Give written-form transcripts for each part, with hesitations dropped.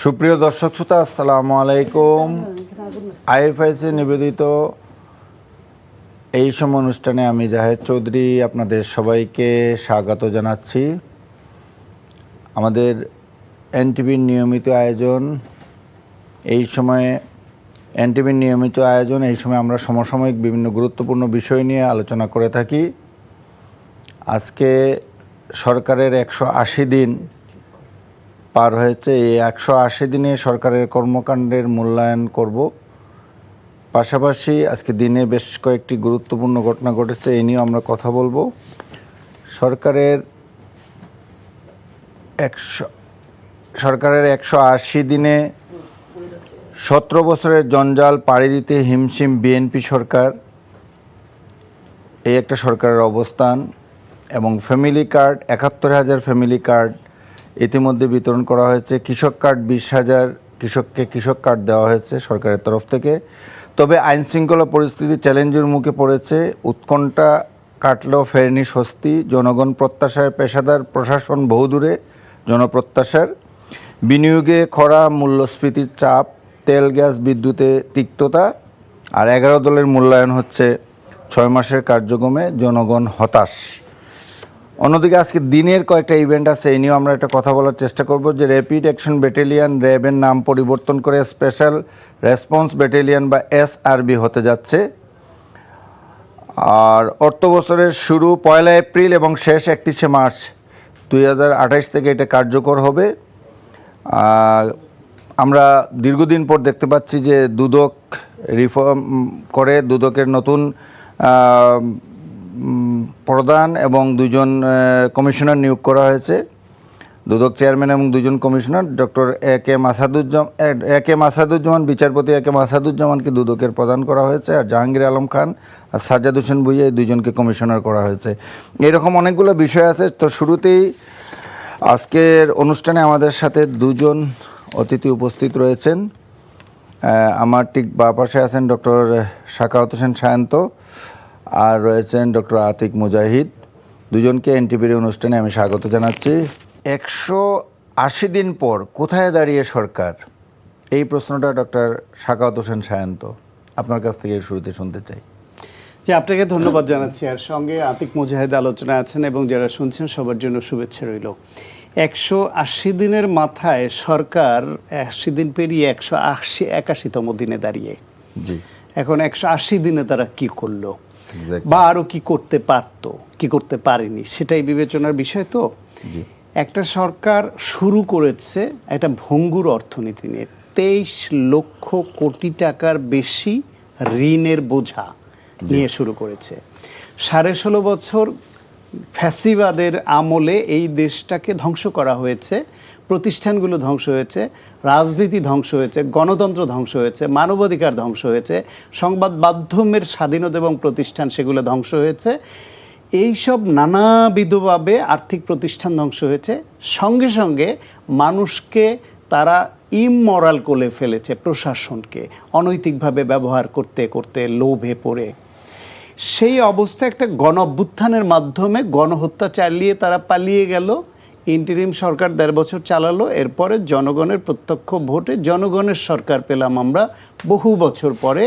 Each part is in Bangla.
সুপ্রিয় দর্শক শ্রোতা, আসসালামু আলাইকুম। আইএফআইসি নিবেদিত এই সময় অনুষ্ঠানে আমি জাহেদ চৌধুরী আপনাদের সবাইকে স্বাগত জানাচ্ছি। আমাদের এনটিভির নিয়মিত আয়োজন এই সময়ে আমরা সমসাময়িক বিভিন্ন গুরুত্বপূর্ণ বিষয় নিয়ে আলোচনা করে থাকি। আজকে সরকারের 180 দিন পার হয়েছে। এই 180 দিনে সরকারের কর্মকাণ্ডের মূল্যায়ন করব। পাশাপাশি আজকে দিনে বেশ কয়েকটি গুরুত্বপূর্ণ ঘটনা ঘটেছে, এই নিয়েও আমরা কথা বলবো। সরকারের 180 দিনে 17 বছরের জঞ্জাল পাড়ি দিতে হিমশিম বিএনপি সরকার, এই একটা সরকারের অবস্থান। এবং ফ্যামিলি কার্ড 71,000 ফ্যামিলি কার্ড ইতিমধ্যে বিতরণ করা হয়েছে। কৃষক কার্ড 20,000 কৃষককে কৃষক কার্ড দেওয়া হয়েছে সরকারের তরফ থেকে। তবে আইনশৃঙ্খলা পরিস্থিতি চ্যালেঞ্জের মুখে পড়েছে। উৎকণ্ঠা কাটলেও ফেরেনি স্বস্তি। জনগণ প্রত্যাশায় পেশাদার প্রশাসন বহুদূরে জনপ্রত্যাশার। বিনিয়োগে খরা, মূল্যস্ফীতির চাপ, তেল গ্যাস বিদ্যুতে তিক্ততা, আর 11 দলের মূল্যায়ন হচ্ছে 6 মাসের কার্যক্রমে জনগণ হতাশ। অন্যদিকে আজকে দিনের কয়েকটা ইভেন্ট আছে, এই নিয়েও আমরা একটা কথা বলার চেষ্টা করব। যে র্যাপিড অ্যাকশন ব্যাটালিয়ন র্যাবের নাম পরিবর্তন করে স্পেশাল রেসপন্স ব্যাটালিয়ন বা এসআরবি হতে যাচ্ছে। আর অর্থ বছরের শুরু 1 এপ্রিল এবং শেষ 31 মার্চ 2028 থেকে এটা কার্যকর হবে। আমরা দীর্ঘদিন পর দেখতে পাচ্ছি যে দুদক রিফর্ম করে, দুদকের নতুন প্রধান এবং 2জন কমিশনার নিয়োগ করা হয়েছে। দুদক চেয়ারম্যান এবং 2জন কমিশনার, ডক্টর এ কে মাসাদুজ্জামান, বিচারপতি এ কে মাসাদুজ্জামানকে দুদকের প্রদান করা হয়েছে। আর জাহাঙ্গীর আলম খান আর সাজ্জাদ হোসেন ভুঁইয়া, এই 2জনকে কমিশনার করা হয়েছে। এরকম অনেকগুলো বিষয় আছে। তো শুরুতেই আজকের অনুষ্ঠানে আমাদের সাথে 2জন অতিথি উপস্থিত রয়েছেন। আমার ঠিক বাঁ পাশে আছেন ডক্টর সাখাওয়াত হোসেন সায়ন্ত, আর রয়েছেন ডক্টর আতিক মুজাহিদ। 2জনকে এনটিভির অনুষ্ঠানে আমি স্বাগত জানাচ্ছি। 180 দিন পর কোথায় দাঁড়িয়ে সরকার, এই প্রশ্নটা ডক্টর সাখাওয়াত হোসেন সায়ন্ত আপনার কাছ থেকে শুরুতে শুনতে চাই। যে আপনাকে ধন্যবাদ জানাচ্ছি, আর সঙ্গে আতিক মুজাহিদ আলোচনা আছেন এবং যারা শুনছেন সবার জন্য শুভেচ্ছা রইল। 180 দিনের মাথায় সরকার 80 দিন পেরিয়ে 181তম দিনে দাঁড়িয়ে। জি, এখন 180 দিনে তারা কি করলো বা আরো কি করতে পারতো, কি করতে পারেনি, সেটাই বিবেচনার বিষয়। তো একটা সরকার শুরু করেছে একটা ভঙ্গুর অর্থনীতি নিয়ে। 23 লক্ষ কোটি টাকার বেশি ঋণের বোঝা নিয়ে শুরু করেছে। 16.5 বছর ফ্যাসিবাদের আমলে এই দেশটাকে ধ্বংস করা হয়েছে, প্রতিষ্ঠানগুলো ধ্বংস হয়েছে, রাজনীতি ধ্বংস হয়েছে, গণতন্ত্র ধ্বংস হয়েছে, মানবাধিকার ধ্বংস হয়েছে, সংবাদ মাধ্যমের স্বাধীনতা এবং প্রতিষ্ঠান সেগুলো ধ্বংস হয়েছে। এইসব নানাবিধভাবে আর্থিক প্রতিষ্ঠান ধ্বংস হয়েছে। সঙ্গে সঙ্গে মানুষকে তারা ইমমরাল করে ফেলেছে, প্রশাসনকে অনৈতিকভাবে ব্যবহার করতে করতে লোভে পড়ে। সেই অবস্থায় একটা গণ অভ্যুত্থানের মাধ্যমে গণহত্যা চালিয়ে তারা পালিয়ে গেল। ইন্টারিম সরকার 1.5 বছর চালালো। এরপরে জনগণের প্রত্যক্ষ ভোটে জনগণের সরকার পেলাম আমরা বহু বছর পরে।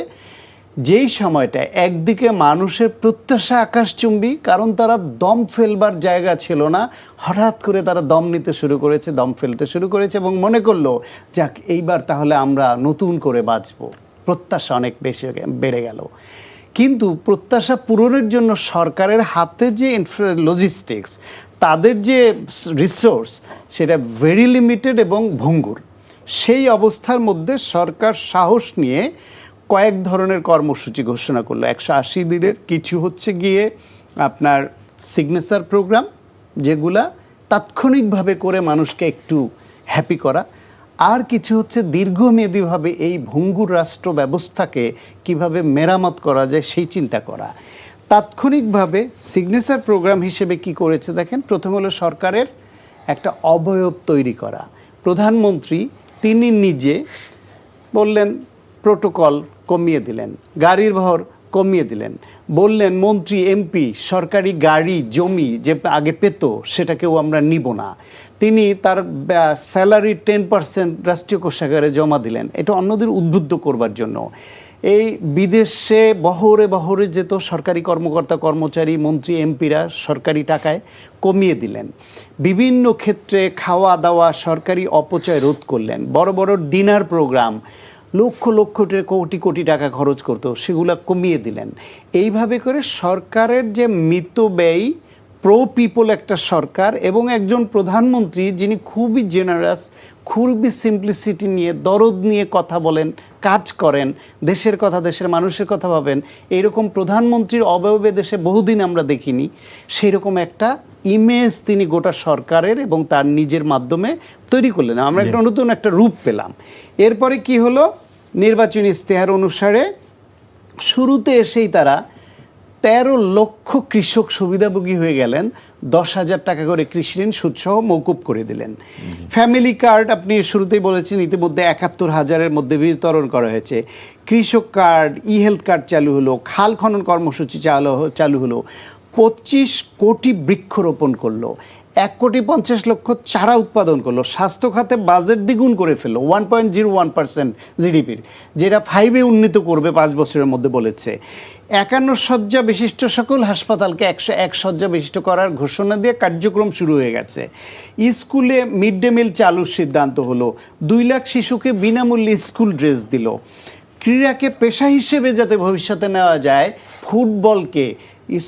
যেই সময়টা একদিকে মানুষের প্রত্যাশা আকাশচুম্বী, কারণ তারা দম ফেলবার জায়গা ছিল না, হঠাৎ করে তারা দম নিতে শুরু করেছে, দম ফেলতে শুরু করেছে এবং মনে করলো যাক এইবার তাহলে আমরা নতুন করে বাঁচবো। প্রত্যাশা অনেক বেশি বেড়ে গেল। কিন্তু প্রত্যাশা পূরণের জন্য সরকারের হাতে যে লজিস্টিক্স, তাদের যে রিসোর্স, সেটা ভেরি লিমিটেড এবং ভঙ্গুর। সেই অবস্থার মধ্যে সরকার সাহস নিয়ে কয়েক ধরনের কর্মসূচি ঘোষণা করলো। 180 দিনের কিছু হচ্ছে গিয়ে আপনার সিগনেচার প্রোগ্রাম, যেগুলা তাৎক্ষণিকভাবে করে মানুষকে একটু হ্যাপি করা, আর কিছু হচ্ছে দীর্ঘমেয়াদীভাবে এই ভঙ্গুর রাষ্ট্র ব্যবস্থাকে কিভাবে মেরামত করা যায় সেই চিন্তা করা। তাৎক্ষণিকভাবে সিগনেচার প্রোগ্রাম হিসেবে কি করেছে দেখেন। প্রথম হলো সরকারের একটা অবয়ব তৈরি করা। প্রধানমন্ত্রী তিনি নিজে বললেন, প্রোটোকল কমিয়ে দিলেন, গাড়ির ভর কমিয়ে দিলেন। বললেন মন্ত্রী এমপি সরকারি গাড়ি জমি যে আগে পেত সেটাকেও আমরা নিব না। তিনি তার স্যালারি 10% রাষ্ট্রীয় কোষাগারে জমা দিলেন, এটা অন্যদের উদ্বুদ্ধ করবার জন্য। এই বিদেশে বহরে বহরে যেত সরকারি কর্মকর্তা কর্মচারী মন্ত্রী এমপিরা সরকারি টাকায় কমিয়ে দিলেন। বিভিন্ন ক্ষেত্রে খাওয়া দাওয়া সরকারি অপচয় রোধ করলেন। বড় বড় ডিনার প্রোগ্রাম লক্ষ লক্ষ কোটি কোটি টাকা খরচ করতো সেগুলো কমিয়ে দিলেন। এইভাবে করে সরকারের যে মিতব্যয়ী প্রো পিপল একটা সরকার এবং একজন প্রধানমন্ত্রী যিনি খুবই জেনারাস, খুবই সিম্পলিসিটি নিয়ে দরদ নিয়ে কথা বলেন, কাজ করেন, দেশের কথা দেশের মানুষের কথা ভাবেন, এইরকম প্রধানমন্ত্রীর অবয়বে দেশে বহুদিন আমরা দেখিনি। সেই রকম একটা ইমেজ তিনি গোটা সরকারের এবং তার নিজের মাধ্যমে তৈরি করলেন। আমরা একটা নতুন একটা রূপ পেলাম। এরপরে কি হলো, নির্বাচনী ইশতেহার অনুসারে শুরুতে এসেই তারা 13 লক্ষ কৃষক সুবিধাভোগী হয়ে গেলেন। 10,000 টাকা করে কৃষি ঋণ সুদসহ মৌকুব করে দিলেন। ফ্যামিলি কার্ড আপনি শুরুতেই বলেছেন ইতিমধ্যে 71,000-এর মধ্যে বিতরণ করা হয়েছে। কৃষক কার্ড, ই হেলথ কার্ড চালু হলো, খাল খনন কর্মসূচি চালু হলো, 25 কোটি বৃক্ষরোপণ করলো, 1,50,00,000 চারা উৎপাদন করলো, স্বাস্থ্য খাতে বাজেট দ্বিগুণ করে ফেললো 1.01% জিডিপির, যেটা 5-এ উন্নীত করবে 5 বছরের মধ্যে বলেছে। 51 শয্যা বিশিষ্ট সকল হাসপাতালকে 101 শয্যা বিশিষ্ট করার ঘোষণা দিয়ে কার্যক্রম শুরু হয়ে গেছে। স্কুলে মিড ডে মিল চালুর সিদ্ধান্ত হলো, 2 লাখ শিশুকে বিনামূল্যে স্কুল ড্রেস দিল। ক্রীড়াকে পেশা হিসেবে যাতে ভবিষ্যতে নেওয়া যায়, ফুটবলকে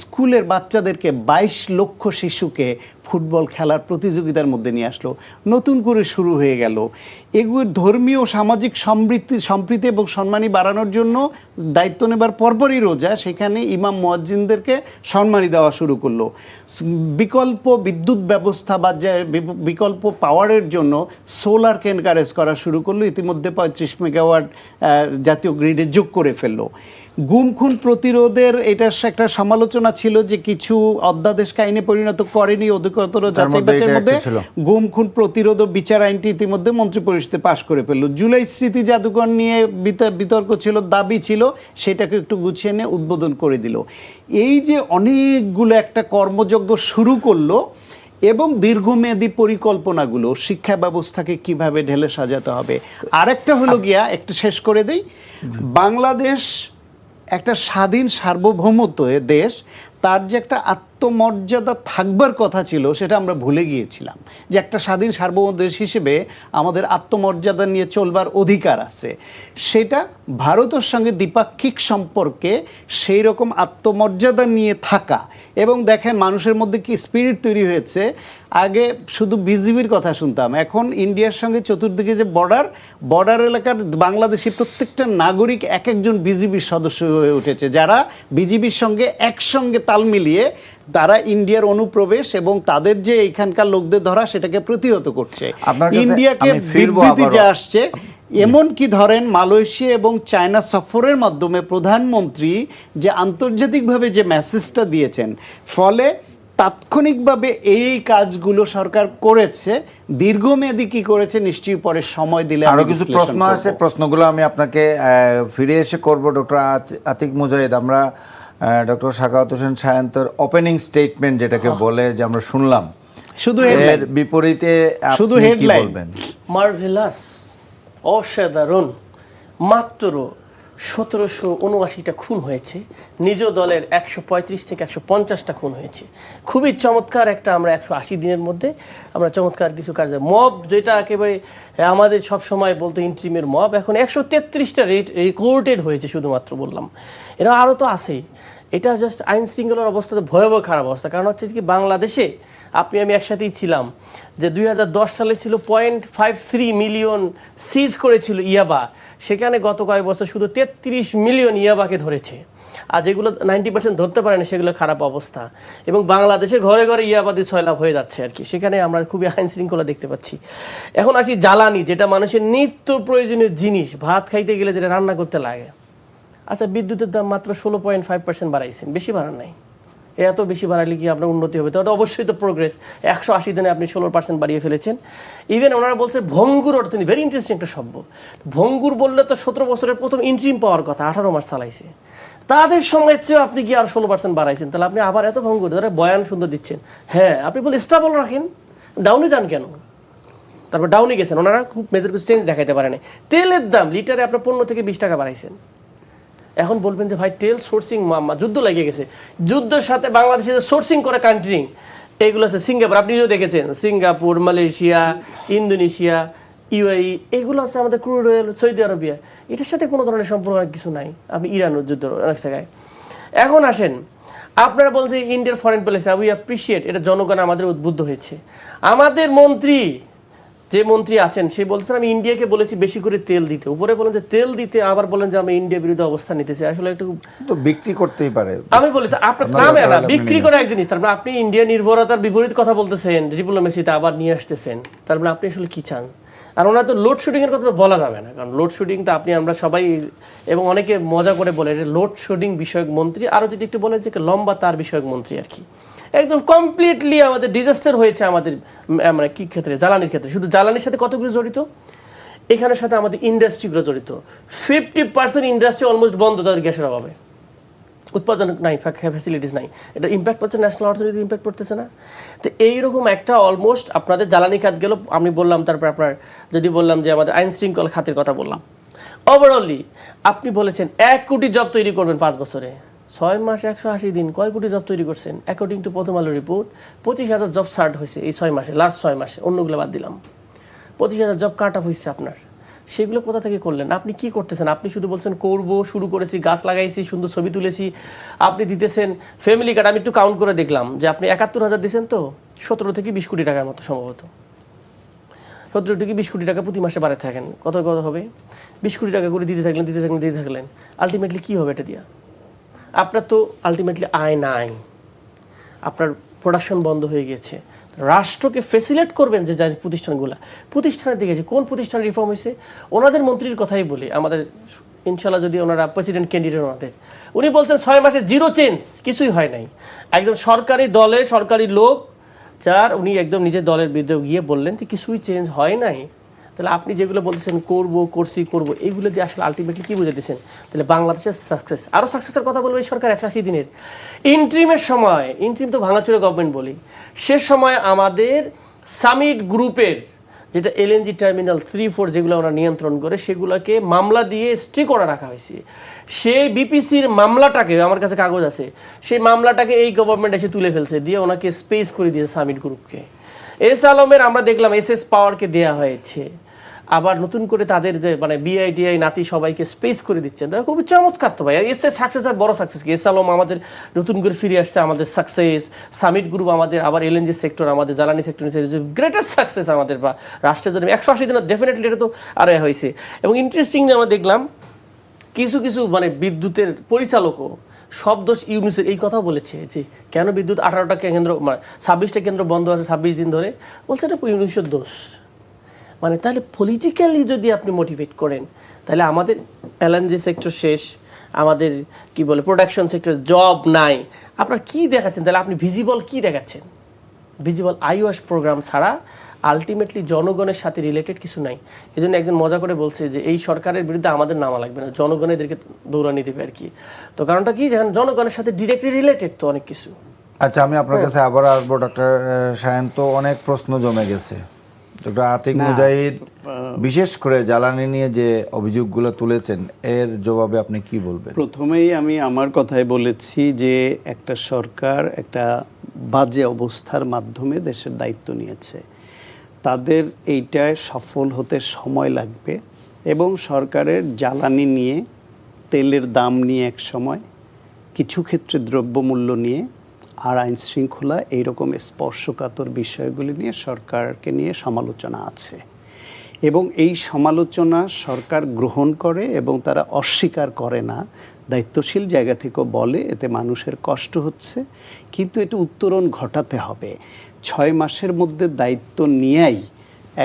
স্কুলের বাচ্চাদেরকে 22 লক্ষ শিশুকে ফুটবল খেলার প্রতিযোগিতার মধ্যে নিয়ে আসলো, নতুন করে শুরু হয়ে গেল। এগুলো ধর্মীয় সামাজিক সম্প্রীতি এবং সম্মানী বাড়ানোর জন্য দায়িত্ব নেবার পরপরই রোজা সেখানে ইমাম মুয়াজ্জিনদেরকে সম্মানী দেওয়া শুরু করলো। বিকল্প বিদ্যুৎ ব্যবস্থা বা বিকল্প পাওয়ারের জন্য সোলারকে এনকারেজ করা শুরু করলো। ইতিমধ্যে 35 মেগাওয়াট জাতীয় গ্রিডে যোগ করে ফেললো। গুম খুন প্রতিরোধের এটা একটা সমালোচনা ছিল যে কিছু অধ্যাদেশকে আইনে পরিণত করেনি, অধিকতর যাচাই বাছাইয়ের মধ্যে গুম খুন প্রতিরোধ ও বিচার আইনটি ইতিমধ্যে মন্ত্রিপরিষদে পাশ করে ফেললো। জুলাই স্মৃতি জাদুঘর নিয়ে বিতর্ক ছিল, দাবি ছিল, সেটাকে একটু গুছিয়ে নিয়ে উদ্বোধন করে দিল। এই যে অনেকগুলো একটা কর্মযজ্ঞ শুরু করলো এবং দীর্ঘমেয়াদী পরিকল্পনাগুলো শিক্ষা ব্যবস্থাকে কিভাবে ঢেলে সাজাতে হবে। আরেকটা হলো গিয়া একটু শেষ করে দেই, বাংলাদেশ একটা স্বাধীন সার্বভৌমত্ব দেশ, তার যে একটা আত্মমর্যাদা থাকবার কথা ছিল সেটা আমরা ভুলে গিয়েছিলাম, যে একটা স্বাধীন সার্বভৌম দেশ হিসেবে আমাদের আত্মমর্যাদা নিয়ে চলবার অধিকার আছে। সেটা ভারতের সঙ্গে দ্বিপাক্ষিক সম্পর্কে সেই রকম আত্মমর্যাদা নিয়ে থাকা। এবং দেখেন মানুষের মধ্যে কি স্পিরিট তৈরি হয়েছে, আগে শুধু বিজিবির কথা শুনতাম, এখন ইন্ডিয়ার সঙ্গে চতুর্দিকে যে বর্ডার এলাকার বাংলাদেশি প্রত্যেকটা নাগরিক এক একজন বিজিবির সদস্য হয়ে উঠেছে, যারা বিজিবির সঙ্গে একসঙ্গে তাল মিলিয়ে তারা ইন্ডিয়ার অনুপ্রবেশ এবং তাদের যে এখানকার লোকদের ধরা সেটাকে প্রতিহত করছে। ইন্ডিয়াকে বিবৃতি যে আসছে, এমনকি ধরেন মালয়েশিয়া এবং চায়না সফরের মাধ্যমে প্রধানমন্ত্রী যে আন্তর্জাতিকভাবে যে মেসেজটা দিয়েছেন, ফলে তাৎক্ষণিকভাবে এই কাজগুলো সরকার করেছে। দীর্ঘমেয়াদী কি করেছে নিশ্চয়ই পরে সময় দিলে আরো কিছু প্রশ্ন আছে, প্রশ্নগুলো আমি আপনাকে ফিরে এসে করব। ডক্টর আতিক মুজাহিদ, আমরা ডক্টর সাখাওয়াত হোসেন সায়ন্তর ওপেনিং স্টেটমেন্ট যেটাকে বলে যে আমরা শুনলাম, শুধু এর বিপরীতে শুধু হেডলাইন মার্ভেলাস, অসাধারণ, মাত্র 1779টা খুন হয়েছে, নিজ দলের 135 থেকে 150টা খুন হয়েছে। খুবই চমৎকার একটা, আমরা 180 দিনের মধ্যে আমরা চমৎকার কিছু কাজ, মব যেটা একেবারে আমাদের সব সময় বলতো ইন্ট্রিমের মব, এখন 133টা রেকর্ডেড হয়েছে শুধুমাত্র বললাম। এরা আরও তো আছেই। এটা জাস্ট আইন শৃঙ্খলার অবস্থাতে ভয়াবহ খারাপ অবস্থা। কারণ হচ্ছে কি, বাংলাদেশে আপনি আমি একসাথেই ছিলাম যে 2010 সালে ছিল 0.53 মিলিয়ন সিজ করেছিল ইয়াবা, সেখানে গত কয়েক বছর শুধু 33 মিলিয়ন ইয়াবাকে ধরেছে। আর যেগুলো 90% ধরতে পারে না সেগুলো খারাপ অবস্থা। এবং বাংলাদেশের ঘরে ঘরে ইয়াবাদি 6 লাখ হয়ে যাচ্ছে আর কি, সেখানে আমরা খুবই আইন শৃঙ্খলা দেখতে পাচ্ছি। এখন আসি জ্বালানি, যেটা মানুষের নিত্য প্রয়োজনীয় জিনিস, ভাত খাইতে গেলে যেটা রান্না করতে লাগে। আচ্ছা, বিদ্যুতের দাম মাত্র 16.5% বাড়াইছেন, বেশি বাড়ান নাই। এত বেশি বাড়ালে কি আপনার উন্নতি হবে? তো ওটা অবশ্যই তো প্রোগ্রেস। 180 দিনে আপনি 16% বাড়িয়ে ফেলেছেন। ইভেন ওনারা বলছে ভঙ্গুর অর্থনীতি, ভেরি ইন্টারেস্টিং একটা শব্দ। ভঙ্গুর বললে তো 17 বছরের প্রথম ইন্ট্রিম পাওয়ার কথা, 18 মাস চালাইছে। তাদের সময়ের চেয়েও আপনি কি আর 16% বাড়াইছেন, তাহলে আপনি আবার এত ভঙ্গ ধরে বয়ান সুন্দর দিচ্ছেন। হ্যাঁ, আপনি বলে স্টেবল রাখেন, ডাউনে যান কেন? তারপর ডাউনে গেছেন, ওনারা খুব মেজর কিছু চেঞ্জ দেখাইতে পারে না। তেলের দাম লিটারে আপনার 15 থেকে 20 টাকা বাড়াইছেন। এখন বলবেন যে ভাই তেল সোর্সিং যুদ্ধ লেগে গেছে, যুদ্ধের সাথে বাংলাদেশে যে সোর্সিং করে কান্ট্রি এইগুলো আছে সিঙ্গাপুর, আপনি যদি দেখেছেন সিঙ্গাপুর, মালয়েশিয়া, ইন্দোনেশিয়া, ইউএই, এগুলো আছে আমাদের ক্রুড অয়েল, সৌদি আরবিয়া, এটার সাথে কোনো ধরনের সম্পর্ক কিছু নাই। আপনি ইরানের যুদ্ধ অনেক জায়গায়। এখন আসেন, আপনারা বলছেন যে ইন্ডিয়ার ফরেন পলিসি উই অ্যাপ্রিসিয়েট, এটা জনগণ আমাদের উদ্বুদ্ধ হয়েছে। আমাদের মন্ত্রী, যে মন্ত্রী আছেন, সে বলছেন আমি ইন্ডিয়াকে বলেছি বেশি করে তেল দিতে, উপরে বলেন যে তেল দিতে, আবার বলেন যে আমি ইন্ডিয়া বিরুদ্ধে অবস্থান নিতেছি। আসলে একটু তো বিক্রি করতেই পারে। আমি বলি আপনার নামে না, বিক্রি করা এক জিনিস, তারপরে আপনি ইন্ডিয়া নির্ভরতার বিপরীত কথা বলতেছেন, ডিপ্লোমেসিতে আবার নিয়ে আসতেছেন, তারপরে আপনি আসলে কি চান? আর ওনার তো লোডশেডিং এর কথা তো বলা যাবে না, কারণ লোডশেডিং তো আপনি আমরা সবাই, এবং অনেকে মজা করে বলে এটা লোডশেডিং বিষয়ক মন্ত্রী, আরও যদি একটু বলে যে লম্বা তার বিষয়ক মন্ত্রী আর কি। একদম কমপ্লিটলি আমাদের ডিজাস্টার হয়েছে আমাদের মানে কি ক্ষেত্রে, জ্বালানির ক্ষেত্রে। শুধু জ্বালানির সাথে কতগুলো জড়িত, এখানের সাথে আমাদের ইন্ডাস্ট্রিগুলো জড়িত। 50% ইন্ডাস্ট্রি অলমোস্ট বন্ধ তাদের গ্যাসের অভাবে, উৎপাদন নাই, ফ্যাসিলিটিস নাই। এটা ইম্প্যাক্ট পড়ছে, ন্যাশনাল অর্থনীতি ইম্প্যাক্ট পড়তেছে না? তো এইরকম একটা অলমোস্ট আপনাদের জ্বালানি খাত গেল, আমি বললাম, তারপর আপনার যদি বললাম যে আমাদের আইন শৃঙ্খলা খাতের কথা বললাম, ওভারঅলি আপনি বলেছেন 1 কোটি জব তৈরি করবেন 5 বছরে, 6 মাস 180 দিন, কয় কোটি জব তৈরি করছেন? অ্যাকর্ডিং টু প্রথম আলো রিপোর্ট 25,000 জব স্টার্ট হয়েছে এই 6 মাসে, লাস্ট 6 মাসে, অন্যগুলো বাদ দিলাম। 25,000 জব কাট আপ হয়েছে আপনার। সেগুলো কোথা থেকে করলেন? আপনি কি করতেছেন? আপনি শুধু বলছেন করব, শুরু করেছি, গাছ লাগাইছি, সুন্দর ছবি তুলেছি। আপনি দিতেছেন ফ্যামিলি কার্ড, আমি একটু কাউন্ট করে দেখলাম যে আপনি 71,000 দিয়েছেন, তো 17 থেকে 20 কোটি টাকার মতো সম্ভবত, 17 থেকে 20 কোটি টাকা প্রতি মাসে বাড়াতে থাকেন। কত হবে? 20 কোটি টাকা করে দিতে থাকলেন, আলটিমেটলি কি হবে এটা দিয়া? আপনার তো আলটিমেটলি আয় নাই, আপনার প্রোডাকশন বন্ধ হয়ে গেছে। রাষ্ট্রকে ফেসিলেট করবেন যে প্রতিষ্ঠানের দিকে, যে কোন প্রতিষ্ঠানের রিফর্ম হয়েছে, ওনাদের মন্ত্রীর কথাই বলি, আমাদের ইনশাল্লাহ যদি ওনারা প্রেসিডেন্ট ক্যান্ডিডেট ওনাদের, উনি বলছেন 6 মাসে জিরো চেঞ্জ, কিছুই হয় নাই। একজন সরকারি দলের সরকারি লোক, যার উনি একদম নিজের দলের বিরুদ্ধে গিয়ে বললেন যে কিছুই চেঞ্জ হয় নাই। তাহলে আপনি যেগুলো বলতেছেন করবো, এইগুলো দিয়ে আসলে আলটিমেটলি কি বুঝে দিচ্ছেন? তাহলে বাংলাদেশের সাকসেস, আরও সাকসেসের কথা বলবো এই সরকার 180 দিনের ইন্ট্রিমের সময়, ইন্ট্রিম তো ভাঙাচুরা গভর্নমেন্ট বলি, সে সময় আমাদের সামিট গ্রুপের যেটা এলএনজি টার্মিনাল 3-4 যেগুলো ওরা নিয়ন্ত্রণ করে, সেগুলোকে মামলা দিয়ে স্টে করে রাখা হয়েছে। সেই বিপিসির মামলাটাকে, আমার কাছে কাগজ আছে, সেই মামলাটাকে এই গভর্নমেন্ট এসে তুলে ফেলছে, দিয়ে ওনাকে স্পেস করে দিয়েছে সামিট গ্রুপকে। এস আলমের আমরা দেখলাম এসএস পাওয়ারকে দেয়া হয়েছে, আবার নতুন করে তাদের যে মানে বিআইটিআই নাতি সবাইকে স্পেস করে দিচ্ছেন। খুব চমৎকার তো ভাই, এস সাকসেস আর বড় সাকসেস কি? এস আলম আমাদের নতুন করে ফিরে আসছে, আমাদের সাকসেস। সামিট গ্রুপ আমাদের, আবার এলএনজি সেক্টর, আমাদের জ্বালানি সেক্টর গ্রেটেস্ট সাকসেস আমাদের, বা রাষ্ট্রের জন্য 180 দিনের ডেফিনেটলি এটা তো আরে হয়েছে। এবং ইন্টারেস্টিং আমরা দেখলাম কিছু মানে বিদ্যুতের পরিচালকও সব দোষ ইউনুসের, এই কথা বলেছে যে কেন বিদ্যুৎ 18টা কেন্দ্র, মানে 26টা কেন্দ্র বন্ধ আছে 26 দিন ধরে, বলছে এটা ইউনুসের দোষ। মানে তাহলে পলিটিক্যালি যদি আপনি মোটিভেট করেন, তাহলে আমাদের এলএনজি সেক্টর শেষ, আমাদের কি বলে প্রোডাকশন সেক্টর, জব নাই, আপনার কি দেখাচ্ছেন? তাহলে আপনি ভিজিবল কি দেখাচ্ছেন? ভিজিবল আইওয়াশ প্রোগ্রাম ছাড়া আলটিমেটলি জনগণের সাথে রিলেটেড কিছু নাই। এই জন্য একজন মজা করে বলছে যে এই সরকারের বিরুদ্ধে আমাদের নামা লাগবে না, জনগণ এদেরকে দৌড়ানি দেবে আর কি। তো কারণটা কি, যেখানে জনগণের সাথে ডিরেক্টলি রিলেটেড তো অনেক কিছু। আচ্ছা, আমি আপনার কাছে আবার আসবো ডক্টর শাহেন। তো অনেক প্রশ্ন জমে গেছে। ডক্টর আতিক মুজাহিদ বিশেষ করে জ্বালানি নিয়ে যে অভিযোগগুলো তুলেছেন, এর জবাবে আপনি কি বলবেন? প্রথমেই আমি আমার কথায় বলেছি যে একটা সরকার একটা বাজে অবস্থার মাধ্যমে দেশের দায়িত্ব নিয়েছে, তাদের এইটায় সফল হতে সময় লাগবে। এবং সরকারের জ্বালানি নিয়ে, তেলের দাম নিয়ে এক সময়, কিছু ক্ষেত্রে দ্রব্যমূল্য নিয়ে, আর আইন শৃঙ্খলা, এইরকম স্পর্শকাতর বিষয়গুলি নিয়ে সরকারকে নিয়ে সমালোচনা আছে। এবং এই সমালোচনা সরকার গ্রহণ করে এবং তারা অস্বীকার করে না, দায়িত্বশীল জায়গা থেকেও বলে এতে মানুষের কষ্ট হচ্ছে, কিন্তু এটা উত্তরণ ঘটাতে হবে। 6 মাসের মধ্যে দায়িত্ব নিয়েই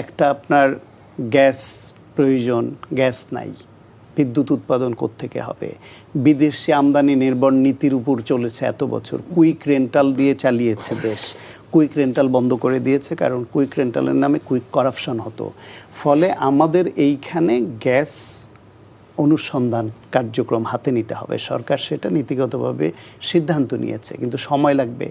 একটা আপনার গ্যাস প্রয়োজন, গ্যাস নাই, বিদ্যুৎ উৎপাদন কোত্থেকে হবে? বিদেশি আমদানি নির্ভর নীতির উপর চলেছে এত বছর, কুইক রেন্টাল দিয়ে চালিয়েছে দেশ, কুইক রেন্টাল বন্ধ করে দিয়েছে, কারণ কুইক রেন্টালের নামে কুইক করাপশন হতো। ফলে আমাদের এইখানে গ্যাস অনুসন্ধান কার্যক্রম হাতে নিতে হবে। সরকার সেটা নীতিগতভাবে সিদ্ধান্ত নিয়েছে, কিন্তু সময় লাগবে।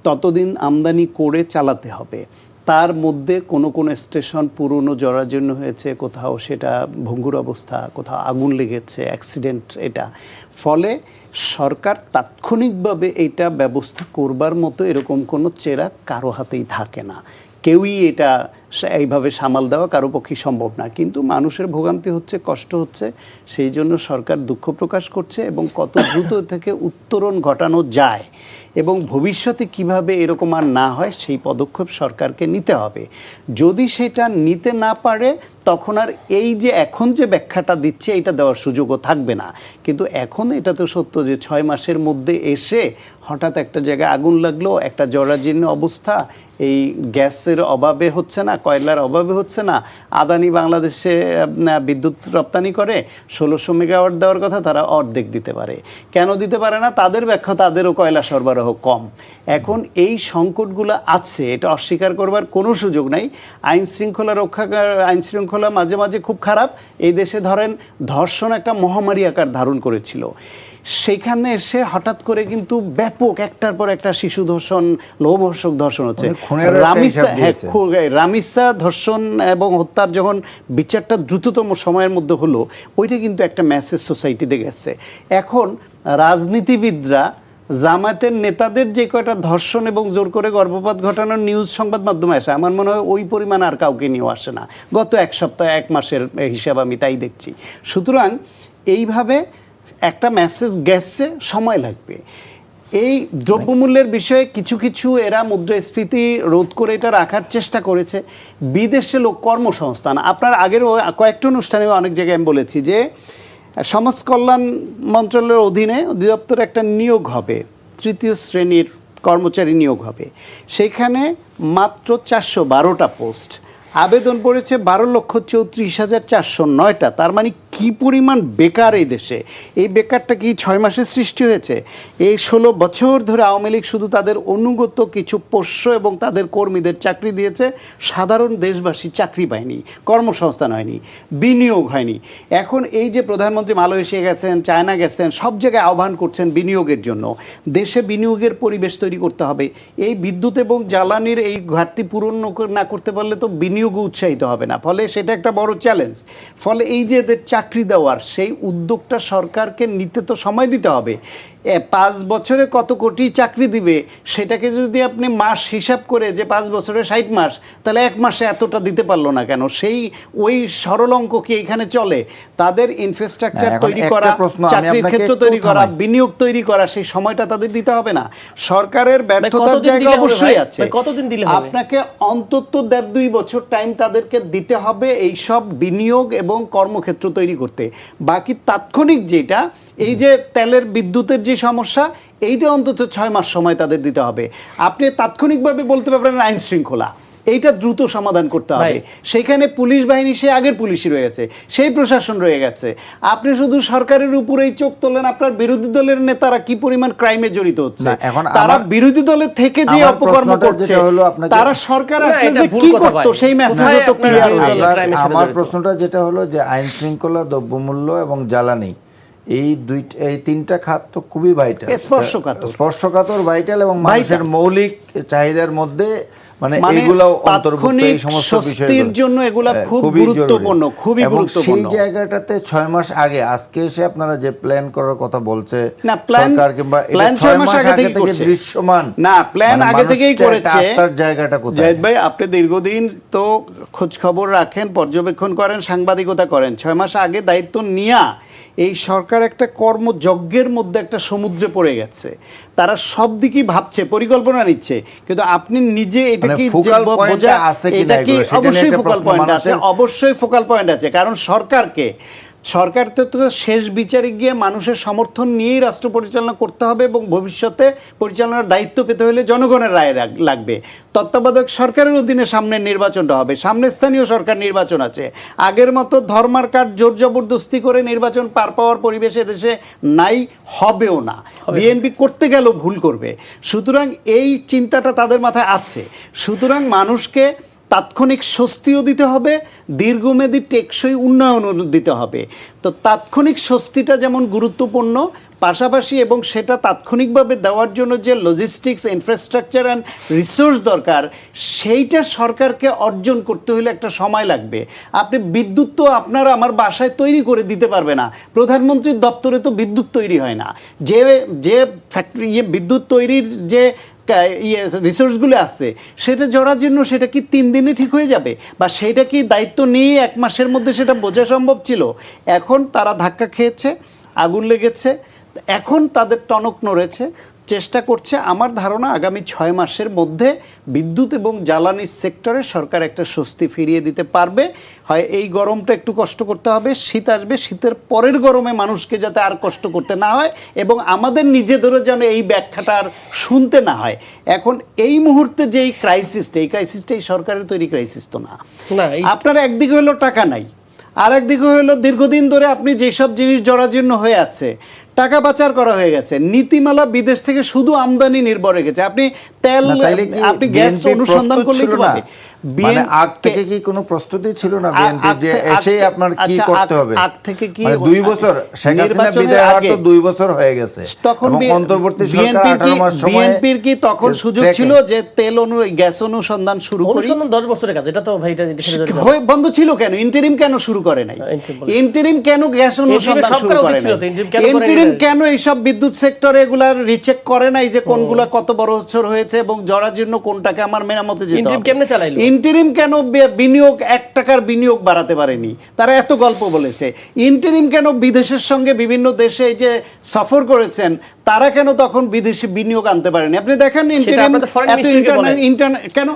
ততদিন আমদানি করে চালাতে হবে। তার মধ্যে কোনো কোনো স্টেশন পুরনো জরাজীর্ণ হয়েছে, কোথাও সেটা ভঙ্গুর অবস্থা, কোথাও আগুন লেগেছে, অ্যাক্সিডেন্ট এটা। ফলে সরকার তাৎক্ষণিকভাবে এটা ব্যবস্থা করবার মতো এরকম কোনো চেরা কারো হাতেই থাকে না। কেউই এটা এইভাবে সামাল দেওয়া কারো পক্ষে সম্ভব না। কিন্তু মানুষের ভোগান্তি হচ্ছে, কষ্ট হচ্ছে, সেই জন্য সরকার দুঃখ প্রকাশ করছে এবং কত দ্রুত থেকে উত্তরণ ঘটানো যায় এবং ভবিষ্যতে কিভাবে এরকম আর না হয় সেই পদক্ষেপ সরকারকে নিতে হবে। যদি সেটা নিতে না পারে তখন আর এই যে এখন যে ব্যাখ্যাটা দিচ্ছে এটা দেওয়ার সুযোগও থাকবে না। কিন্তু এখন এটা তো সত্য যে 6 মাসের মধ্যে এসে হঠাৎ একটা জায়গায় আগুন লাগলো, একটা জরাজীর্ণ অবস্থা, এই গ্যাসের অভাবে হচ্ছে না, কয়লার অভাবে হচ্ছে না। আদানি বাংলাদেশে বিদ্যুৎ রপ্তানি করে 1600 মেগাওয়াট দেওয়ার কথা, তারা অর্ধেক দিতে পারে। কেন দিতে পারে না? তাদের ব্যাখ্যা তাদেরও কয়লা সরবরাহ কম। এখন এই সংকটগুলো আছে, এটা অস্বীকার করবার কোনো সুযোগ নাই। আইন শৃঙ্খলা মাঝে মাঝে খুব খারাপ। এই দেশে ধরেন ধর্ষণ একটা মহামারী আকার ধারণ করেছিল। সেখানে এসে হঠাৎ করে কিন্তু ব্যাপক একটার পর একটা শিশু ধর্ষণ, লোমহর্ষক ধর্ষণ হচ্ছে। রামিসা ধর্ষণ এবং হত্যার যখন বিচারটা দ্রুততম সময়ের মধ্যে হলো, ওইটা কিন্তু একটা মেসেজ সোসাইটিতে গেছে। এখন রাজনীতিবিদরা জামায়াতের নেতাদের যে কয়টা ধর্ষণ এবং জোর করে গর্ভপাত ঘটানোর নিউজ সংবাদ মাধ্যমে আসে, আমার মনে হয় ওই পরিমাণ আর কাউকে নিয়েও আসে না। গত এক সপ্তাহ, 1 মাসের হিসাব আমি তাই দেখছি। সুতরাং এইভাবে একটা মেসেজ গেছে, সময় লাগবে। এই দ্রব্যমূল্যের বিষয়ে কিছু কিছু এরা মুদ্রাস্ফীতি রোধ করে এটা রাখার চেষ্টা করেছে। বিদেশে লোক কর্মসংস্থান, আপনার আগের কয়েকটা অনুষ্ঠানে অনেক জায়গায় আমি বলেছি যে সমাজ কল্যাণ মন্ত্রণালয়ের অধীনে অধিদপ্তরে একটা নিয়োগ হবে, 3য় শ্রেণীর কর্মচারী নিয়োগ হবে। সেইখানে মাত্র 412টা পোস্ট, আবেদন পড়েছে 12,34,409টা। তার মানে কি পরিমাণ বেকার এই দেশে! এই বেকারটা কি 6 মাসে সৃষ্টি হয়েছে? এই 16 বছর ধরে আওয়ামী লীগ শুধু তাদের অনুগত কিছু পোষ্য এবং তাদের কর্মীদের চাকরি দিয়েছে, সাধারণ দেশবাসী চাকরি পায়নি, কর্মসংস্থান হয়নি, বিনিয়োগ হয়নি। এখন এই যে প্রধানমন্ত্রী মালয়েশিয়া গেছেন, চায়না গেছেন, সব জায়গায় আহ্বান করছেন বিনিয়োগের জন্য। দেশে বিনিয়োগের পরিবেশ তৈরি করতে হবে। এই বিদ্যুৎ এবং জ্বালানির এই ঘাটতি পূরণ না করতে পারলে তো বিনিয়োগও উৎসাহিত হবে না। ফলে সেটা একটা বড় চ্যালেঞ্জ। ফলে এই যে এদের চাকরি দেওয়ার সেই উদ্যোগটা সরকারকে নিতে তো সময় দিতে হবে। 5 বছরে কত কোটি চাকরি দিবে সেটাকে যদি আপনি মাস হিসাব করে যে 5 বছরে 60 মাস, তাহলে 1 মাসে এতটা দিতে পারলো না কেন? সেই ওই সরল অঙ্ক কি এখানে চলে? তাদের ইনফ্রাস্ট্রাকচার তৈরি করা, চাকরির ক্ষেত্র তৈরি করা, বিনিয়োগ তৈরি করা, সেই সময়টা তাদের দিতে হবে না? সরকারের ব্যর্থতার জায়গা অবশ্যই আছে। কতদিন দিলে হবে? আপনাকে অন্তত 1.5-2 বছর টাইম তাদেরকে দিতে হবে এই সব বিনিয়োগ এবং কর্মক্ষেত্র তৈরি করতে। বাকি তাৎক্ষণিক যেটা, এই যে তেলের বিদ্যুতের যে সমস্যা, এইটা অন্তত 6 মাস সময় তাদের দিতে হবে। আপনি তাৎক্ষণিকভাবে বলতে পারবেন আইন শৃঙ্খলা, এইটা দ্রুত সমাধান করতে হবে। সেখানে পুলিশ বাহিনী সে আগের পুলিশই রয়ে গেছে, সেই প্রশাসন রয়ে গেছে। আপনি শুধু সরকারের উপরেই চোখ তোলেন, আপনার বিরোধী দলের নেতারা কি পরিমাণ ক্রাইমে জড়িত হচ্ছে, তারা বিরোধী দলের থেকে যে অপকর্ম করছে, তারা সরকার আসলে কি করতো সেই মেসেজ তো ক্লিয়ার হয়ে গেছে। আমার প্রশ্নটা যেটা হলো যে আইন শৃঙ্খলা, দ্রব্যমূল্য এবং জ্বালানি, এই 3টা খাত তো খুবই ভাইটাল, স্পর্শকাতর, ভাইটাল এবং মানুষের মৌলিক চাহিদার মধ্যে মানে এগুলো অন্তর্ভুক্ত। এই সমস্ত বিষয়ের জন্য এগুলো খুব গুরুত্বপূর্ণ, খুবই গুরুত্বপূর্ণ। সেই জায়গাটাতে 6 মাস আগে আজকে এসে আপনারা যে প্ল্যান করার কথা বলছে সরকার, কিংবা প্ল্যান 6 মাস আগে থেকে দৃশ্যমান না, প্ল্যান আগে থেকেই করেছে। তার জায়গাটা কোথায়? জাহিদ ভাই, আপনি দীর্ঘদিন তো খোঁজ খবর রাখেন, পর্যবেক্ষণ করেন, সাংবাদিকতা করেন। 6 মাস আগে দায়িত্ব নিয়া এই সরকার একটা কর্মযজ্ঞের মধ্যে একটা সমুদ্রে পড়ে গেছে। তারা সব দিকই ভাবছে, পরিকল্পনা নিচ্ছে, কিন্তু আপনি নিজে এটা কি বোঝা, এটা কি অবশ্যই ফোকাল পয়েন্ট আছে, অবশ্যই ফোকাল পয়েন্ট আছে। কারণ সরকার তো শেষ বিচারে গিয়ে মানুষের সমর্থন নিয়েই রাষ্ট্র পরিচালনা করতে হবে এবং ভবিষ্যতে পরিচালনার দায়িত্ব পেতে হলে জনগণের রায় লাগবে। তত্ত্বাবধায়ক সরকারের অধীনে সামনে নির্বাচনটা হবে, সামনে স্থানীয় সরকার নির্বাচন আছে। আগের মতো ধর্মার কাঠ জোর জবরদস্তি করে নির্বাচন পার পাওয়ার পরিবেশ এদেশে নাই, হবেও না। বিএনপি করতে গেলেও ভুল করবে। সুতরাং এই চিন্তাটা তাদের মাথায় আছে। সুতরাং মানুষকে তাৎক্ষণিক স্বস্তিও দিতে হবে, দীর্ঘমেয়াদী টেকসই উন্নয়নও দিতে হবে। তো তাৎক্ষণিক স্বস্তিটা যেমন গুরুত্বপূর্ণ, পাশাপাশি এবং সেটা তাৎক্ষণিকভাবে দেওয়ার জন্য যে লজিস্টিক্স, ইনফ্রাস্ট্রাকচার অ্যান্ড রিসোর্স দরকার, সেইটা সরকারকে অর্জন করতে হলে একটা সময় লাগবে। আপনি বিদ্যুৎ তো আপনার আমার বাসায় তৈরি করে দিতে পারবে না, প্রধানমন্ত্রীর দপ্তরে তো বিদ্যুৎ তৈরি হয় না। যে ফ্যাক্টরি বিদ্যুৎ তৈরির যে রিসোর্সগুলো আছে সেটা জরাজীর্ণ, সেটা কি 3 দিনে ঠিক হয়ে যাবে? বা সেটা কি দায়িত্ব নিয়ে 1 মাসের মধ্যে সেটা বোঝা সম্ভব ছিল? এখন তারা ধাক্কা খেয়েছে, আগুন লেগেছে, এখন তাদের টনক নড়েছে, চেষ্টা করছে। আমার ধারণা আগামী 6 মাসের মধ্যে বিদ্যুৎ এবং জ্বালানি সেক্টরে সরকার একটা স্বস্তি ফিরিয়ে দিতে পারবে। হয় এই গরমটা একটু কষ্ট করতে হবে, শীত আসবে, শীতের পরের গরমে মানুষকে যাতে আর কষ্ট করতে না হয় এবং আমাদের নিজেদেরও যেন এই ব্যাখ্যাটা আর শুনতে না হয়। এখন এই মুহূর্তে যে এই ক্রাইসিসটা, এই ক্রাইসিসটা এই সরকারের তৈরি ক্রাইসিস তো না। আপনার একদিকে হলো টাকা নাই, আর একদিকে হলো দীর্ঘদিন ধরে আপনি যেসব জিনিস জরাজীর্ণ হয়ে আছে, টাকা পাচার করা হয়ে গেছে, নীতিমালা বিদেশ থেকে শুধু আমদানি নির্ভর হয়ে গেছে। আপনি তেল, আপনি গ্যাস অনুসন্ধান করলেই তো পাবে। মানে আগ থেকে কি কোনো প্রস্তুতি ছিল না বিএনপি যে এসে আপনার কি করতে হবে? আগ থেকে কি 2 বছর শেখ হাসিনা বিদায় হওয়ার তো 2 বছর হয়ে গেছে, তখন অন্তর্বর্তী সরকার 18 মাস সময় বিএনপির কি তখন সুযোগ ছিল যে তেল গ্যাস অনুসন্ধান শুরু করি? অনুসন্ধান 10 বছরের কাজ, এটা তো ভাই এটা বন্ধ ছিল কেন? ইন্টারিম কেন শুরু করে নাই? ইন্টারিম কেন গ্যাস অনুসন্ধান শুরু করে নাই? ইন্টারিম কেন এইসব বিদ্যুৎ সেক্টরে এগুলা রিচেক করে নাই যে কোনগুলা কত বড় বছর হয়েছে এবং জরাজীর্ণ কোনটাকে আমার মেরামতে যেতে হবে? ইন্টারিম কেমনে চালাইলো? ইন্টারিম কেন বিনিয়োগ 1 টাকার বিনিয়োগ বাড়াতে পারেনি? তারা এত গল্প বলেছে। ইন্টারিম কেন বিদেশের সঙ্গে বিভিন্ন দেশে যে সফর করেছেন তারা কেন তখন বিদেশি বিনিয়োগ আনতে পারেনি? আপনি দেখেন ইন্টারিম এত ইন্টারনেট কেন?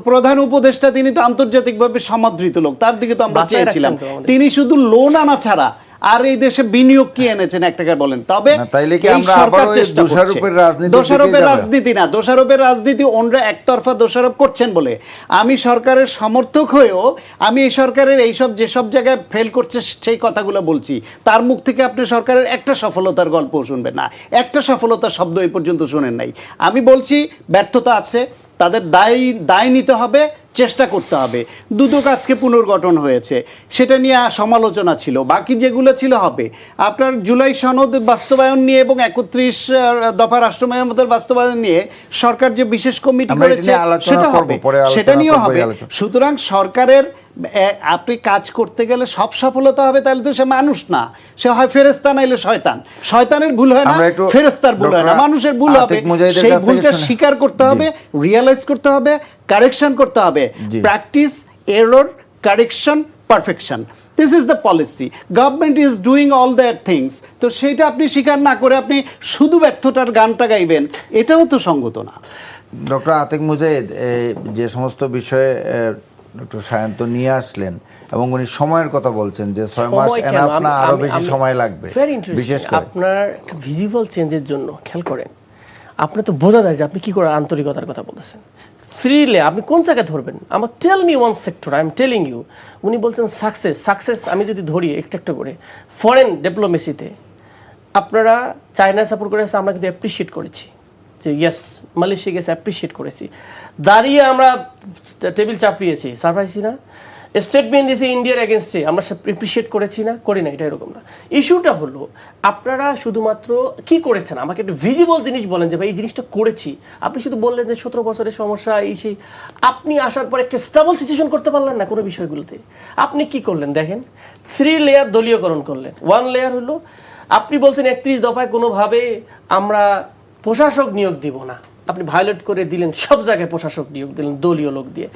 প্রধান উপদেষ্টা তিনি তো আন্তর্জাতিকভাবে সমাদৃত লোক, তার দিকে তো আমরা চেয়েছিলাম। তিনি শুধু লোন আনা ছাড়া আর এই দেশে বিনিয়োগ কি এনেছেন 1 টাকার বলেন? তবে দোষারোপের রাজনীতি না, দোষারোপের রাজনীতি ওনরা একতরফা দোষারোপ করছেন বলে আমি সরকারের সমর্থক হয়েও আমি এই সরকারের এইসব যেসব জায়গায় ফেল করছে সেই কথাগুলো বলছি। তার মুখ থেকে আপনি সরকারের একটা সফলতার গল্প শুনবেন না, একটা সফলতার শব্দ এই পর্যন্ত শুনেন নাই। আমি বলছি ব্যর্থতা আছে, তাদের দায় নিতে হবে, চেষ্টা করতে হবে। দুদক আজকে পুনর্গঠন হয়েছে, সেটা নিয়ে সমালোচনা ছিল, বাকি যেগুলো ছিল হবে। আপনার জুলাই সনদ বাস্তবায়ন নিয়ে এবং 31 দফা রাষ্ট্র মেরামতের বাস্তবায়ন নিয়ে সরকার যে বিশেষ কমিটি করেছে সেটা হবে, সেটা নিয়েও হবে। সুতরাং সরকারের আপনি কাজ করতে গেলে সব সফলতা হবে তাহলে তো সে মানুষ না, সে হয় ফেরেশতা নাইলে শয়তান। শয়তানের ভুল হয় না, ফেরেশতার ভুল হয় না, মানুষের ভুল হবে। সেই ভুলটা স্বীকার করতে হবে, রিয়ালাইজ করতে হবে, কারেকশন করতে হবে। Practice, error, correction, perfection, this is the policy. Government is doing all that things. তো সেইটা আপনি স্বীকার না করে আপনি শুধু ব্যর্থতার গানটা গাইবেন, এটাও তো সঙ্গত না। ডক্টর আতিক মুজাহিদ যে সমস্ত বিষয়ে ডক্টর সায়ন্ত নিয়ে আসলেন এবং উনি সময়ের কথা বলছেন যে 6 মাস এনাফ না, আরো বেশি সময় লাগবে। বিশেষ করে আপনার একটা ভিজিবল চেঞ্জের জন্য খেয়াল করেন, আপনার তো বোঝা যায় যে আপনি কি করে আন্তরিকতার কথা বলতেছেন। 3 লে আপনি কোন জায়গায় ধরবেন? আমার tell me one sector, I am telling you. উনি বলছেন সাকসেস আমি যদি ধরি একটা করে ফরেন ডিপ্লোমেসিতে আপনারা চায়না সাপোর্ট করে আসছে, আমরা কিন্তু অ্যাপ্রিসিয়েট করেছি যে ইয়েস, মালয়েশিয়া গেছে অ্যাপ্রিসিয়েট করেছি, দাঁড়িয়ে আমরা টেবিল চাপড়িয়েছি, সারপ্রাইজ না? স্টেটমেন্ট দিয়েছে ইন্ডিয়ার এগেনস্টে, আমরা অ্যাপ্রিসিয়েট করেছি না, করি না, এটা এরকম না। ইস্যুটা হলো আপনারা শুধুমাত্র কি করেছেন, আমাকে একটু ভিজিবল জিনিস বলেন যে ভাই এই জিনিসটা করেছি। আপনি শুধু বললেন যে 17 বছরের সমস্যা এই সেই, আপনি আসার পর একটা স্টেবল সিচুয়েশন করতে পারলেন না কোনো বিষয়গুলোতে। আপনি কি করলেন দেখেন, 3 লেয়ার দলীয়করণ করলেন। 1 লেয়ার হলো আপনি বলছেন 31 দফায় কোনোভাবে আমরা প্রশাসক নিয়োগ দিব না, আপনি ভায়োলেট করে দিলেন, সব জায়গায় প্রশাসক নিয়োগ দিলেন দলীয় লোক দিয়ে।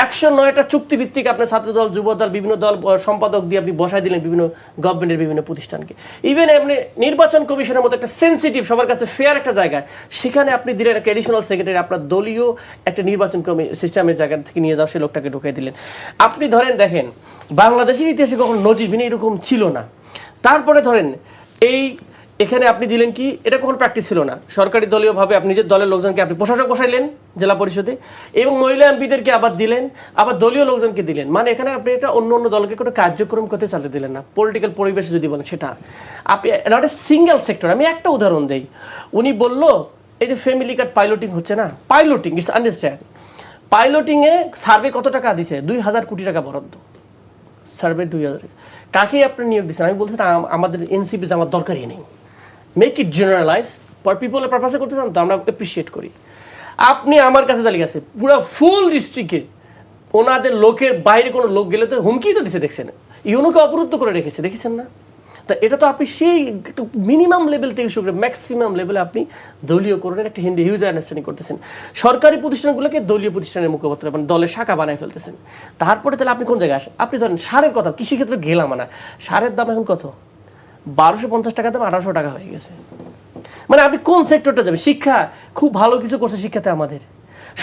109টা চুক্তিভিত্তিক আপনার ছাত্রদল, যুবদল, বিভিন্ন দল সম্পাদক দিয়ে আপনি বসাই দিলেন বিভিন্ন গভর্নমেন্টের বিভিন্ন প্রতিষ্ঠানকে। ইভেন আপনি নির্বাচন কমিশনের মতো একটা সেন্সিটিভ, সবার কাছে ফেয়ার একটা জায়গায়, সেখানে আপনি দিলেন একটা এডিশনাল সেক্রেটারি, আপনার দলীয় একটা নির্বাচন সিস্টেমের জায়গা থেকে নিয়ে যাওয়া সেই লোকটাকে ঢুকিয়ে দিলেন। আপনি ধরেন দেখেন বাংলাদেশের ইতিহাসে কখনো নজিরবিহীন এরকম ছিল না। তারপরে ধরেন এখানে আপনি দিলেন কি, এটা কখনো প্র্যাকটিস ছিল না, সরকারি দলীয়ভাবে আপনি নিজের দলের লোকজনকে আপনি প্রশাসক বসাইলেন জেলা পরিষদে, এবং মহিলা এমপিদেরকে আবার দিলেন, আবার দলীয় লোকজনকে দিলেন। মানে এখানে আপনি এটা অন্য দলকে কোনো কার্যক্রম করতে চালাতে দিলেন না, পলিটিক্যাল পরিবেশ যদি বলেন সেটা। আপনি নট এ সিঙ্গেল সেক্টর। আমি একটা উদাহরণ দেই, উনি বলল এই যে ফ্যামিলি কার্ড পাইলটিং হচ্ছে না, piloting it's understand, piloting A survey কত টাকা দিছে? 2000 কোটি টাকা বরাদ্দ। সার্ভে 2000। কাকে আপনি নিয়োগ দিচ্ছেন? আমি বলছি আমাদের এনসিপি আমার দরকারই নেই। মেক ইট জেনারেলাইজ ফর পিপলের পারপাসে করতে চান তো আমরা অ্যাপ্রিসিয়েট করি। আপনি আমার কাছে তালিকা আছে পুরো ফুল ডিস্ট্রিক্টে ওনাদের লোকের বাইরে কোনো লোক গেলে তো হুমকি তো দিছে, দেখছেন? ইউনোকে অবরুদ্ধ করে রেখেছে, দেখেছেন না? তা এটা তো আপনি সেই মিনিমাম লেভেল থেকে শুরু করে ম্যাক্সিমাম লেভেলে আপনি দলীয়করণের একটা হিউজ আন্ডারস্ট্যান্ডিং করতেছেন। সরকারি প্রতিষ্ঠানগুলোকে দলীয় প্রতিষ্ঠানের মুখপাত্র মানে দলের শাখা বানায় ফেলতেছেন। তারপরে তাহলে আপনি কোন জায়গায় আসেন? আপনি ধরেন সারের কথা, কৃষিক্ষেত্রে গেলাম না, সারের দাম এখন কত? 1250 টাকা দাম 1800 টাকা হয়ে গেছে। মানে আপনি কোন সেক্টরটা যাবেন? শিক্ষা খুব ভালো কিছু করছে শিক্ষাতে আমাদের,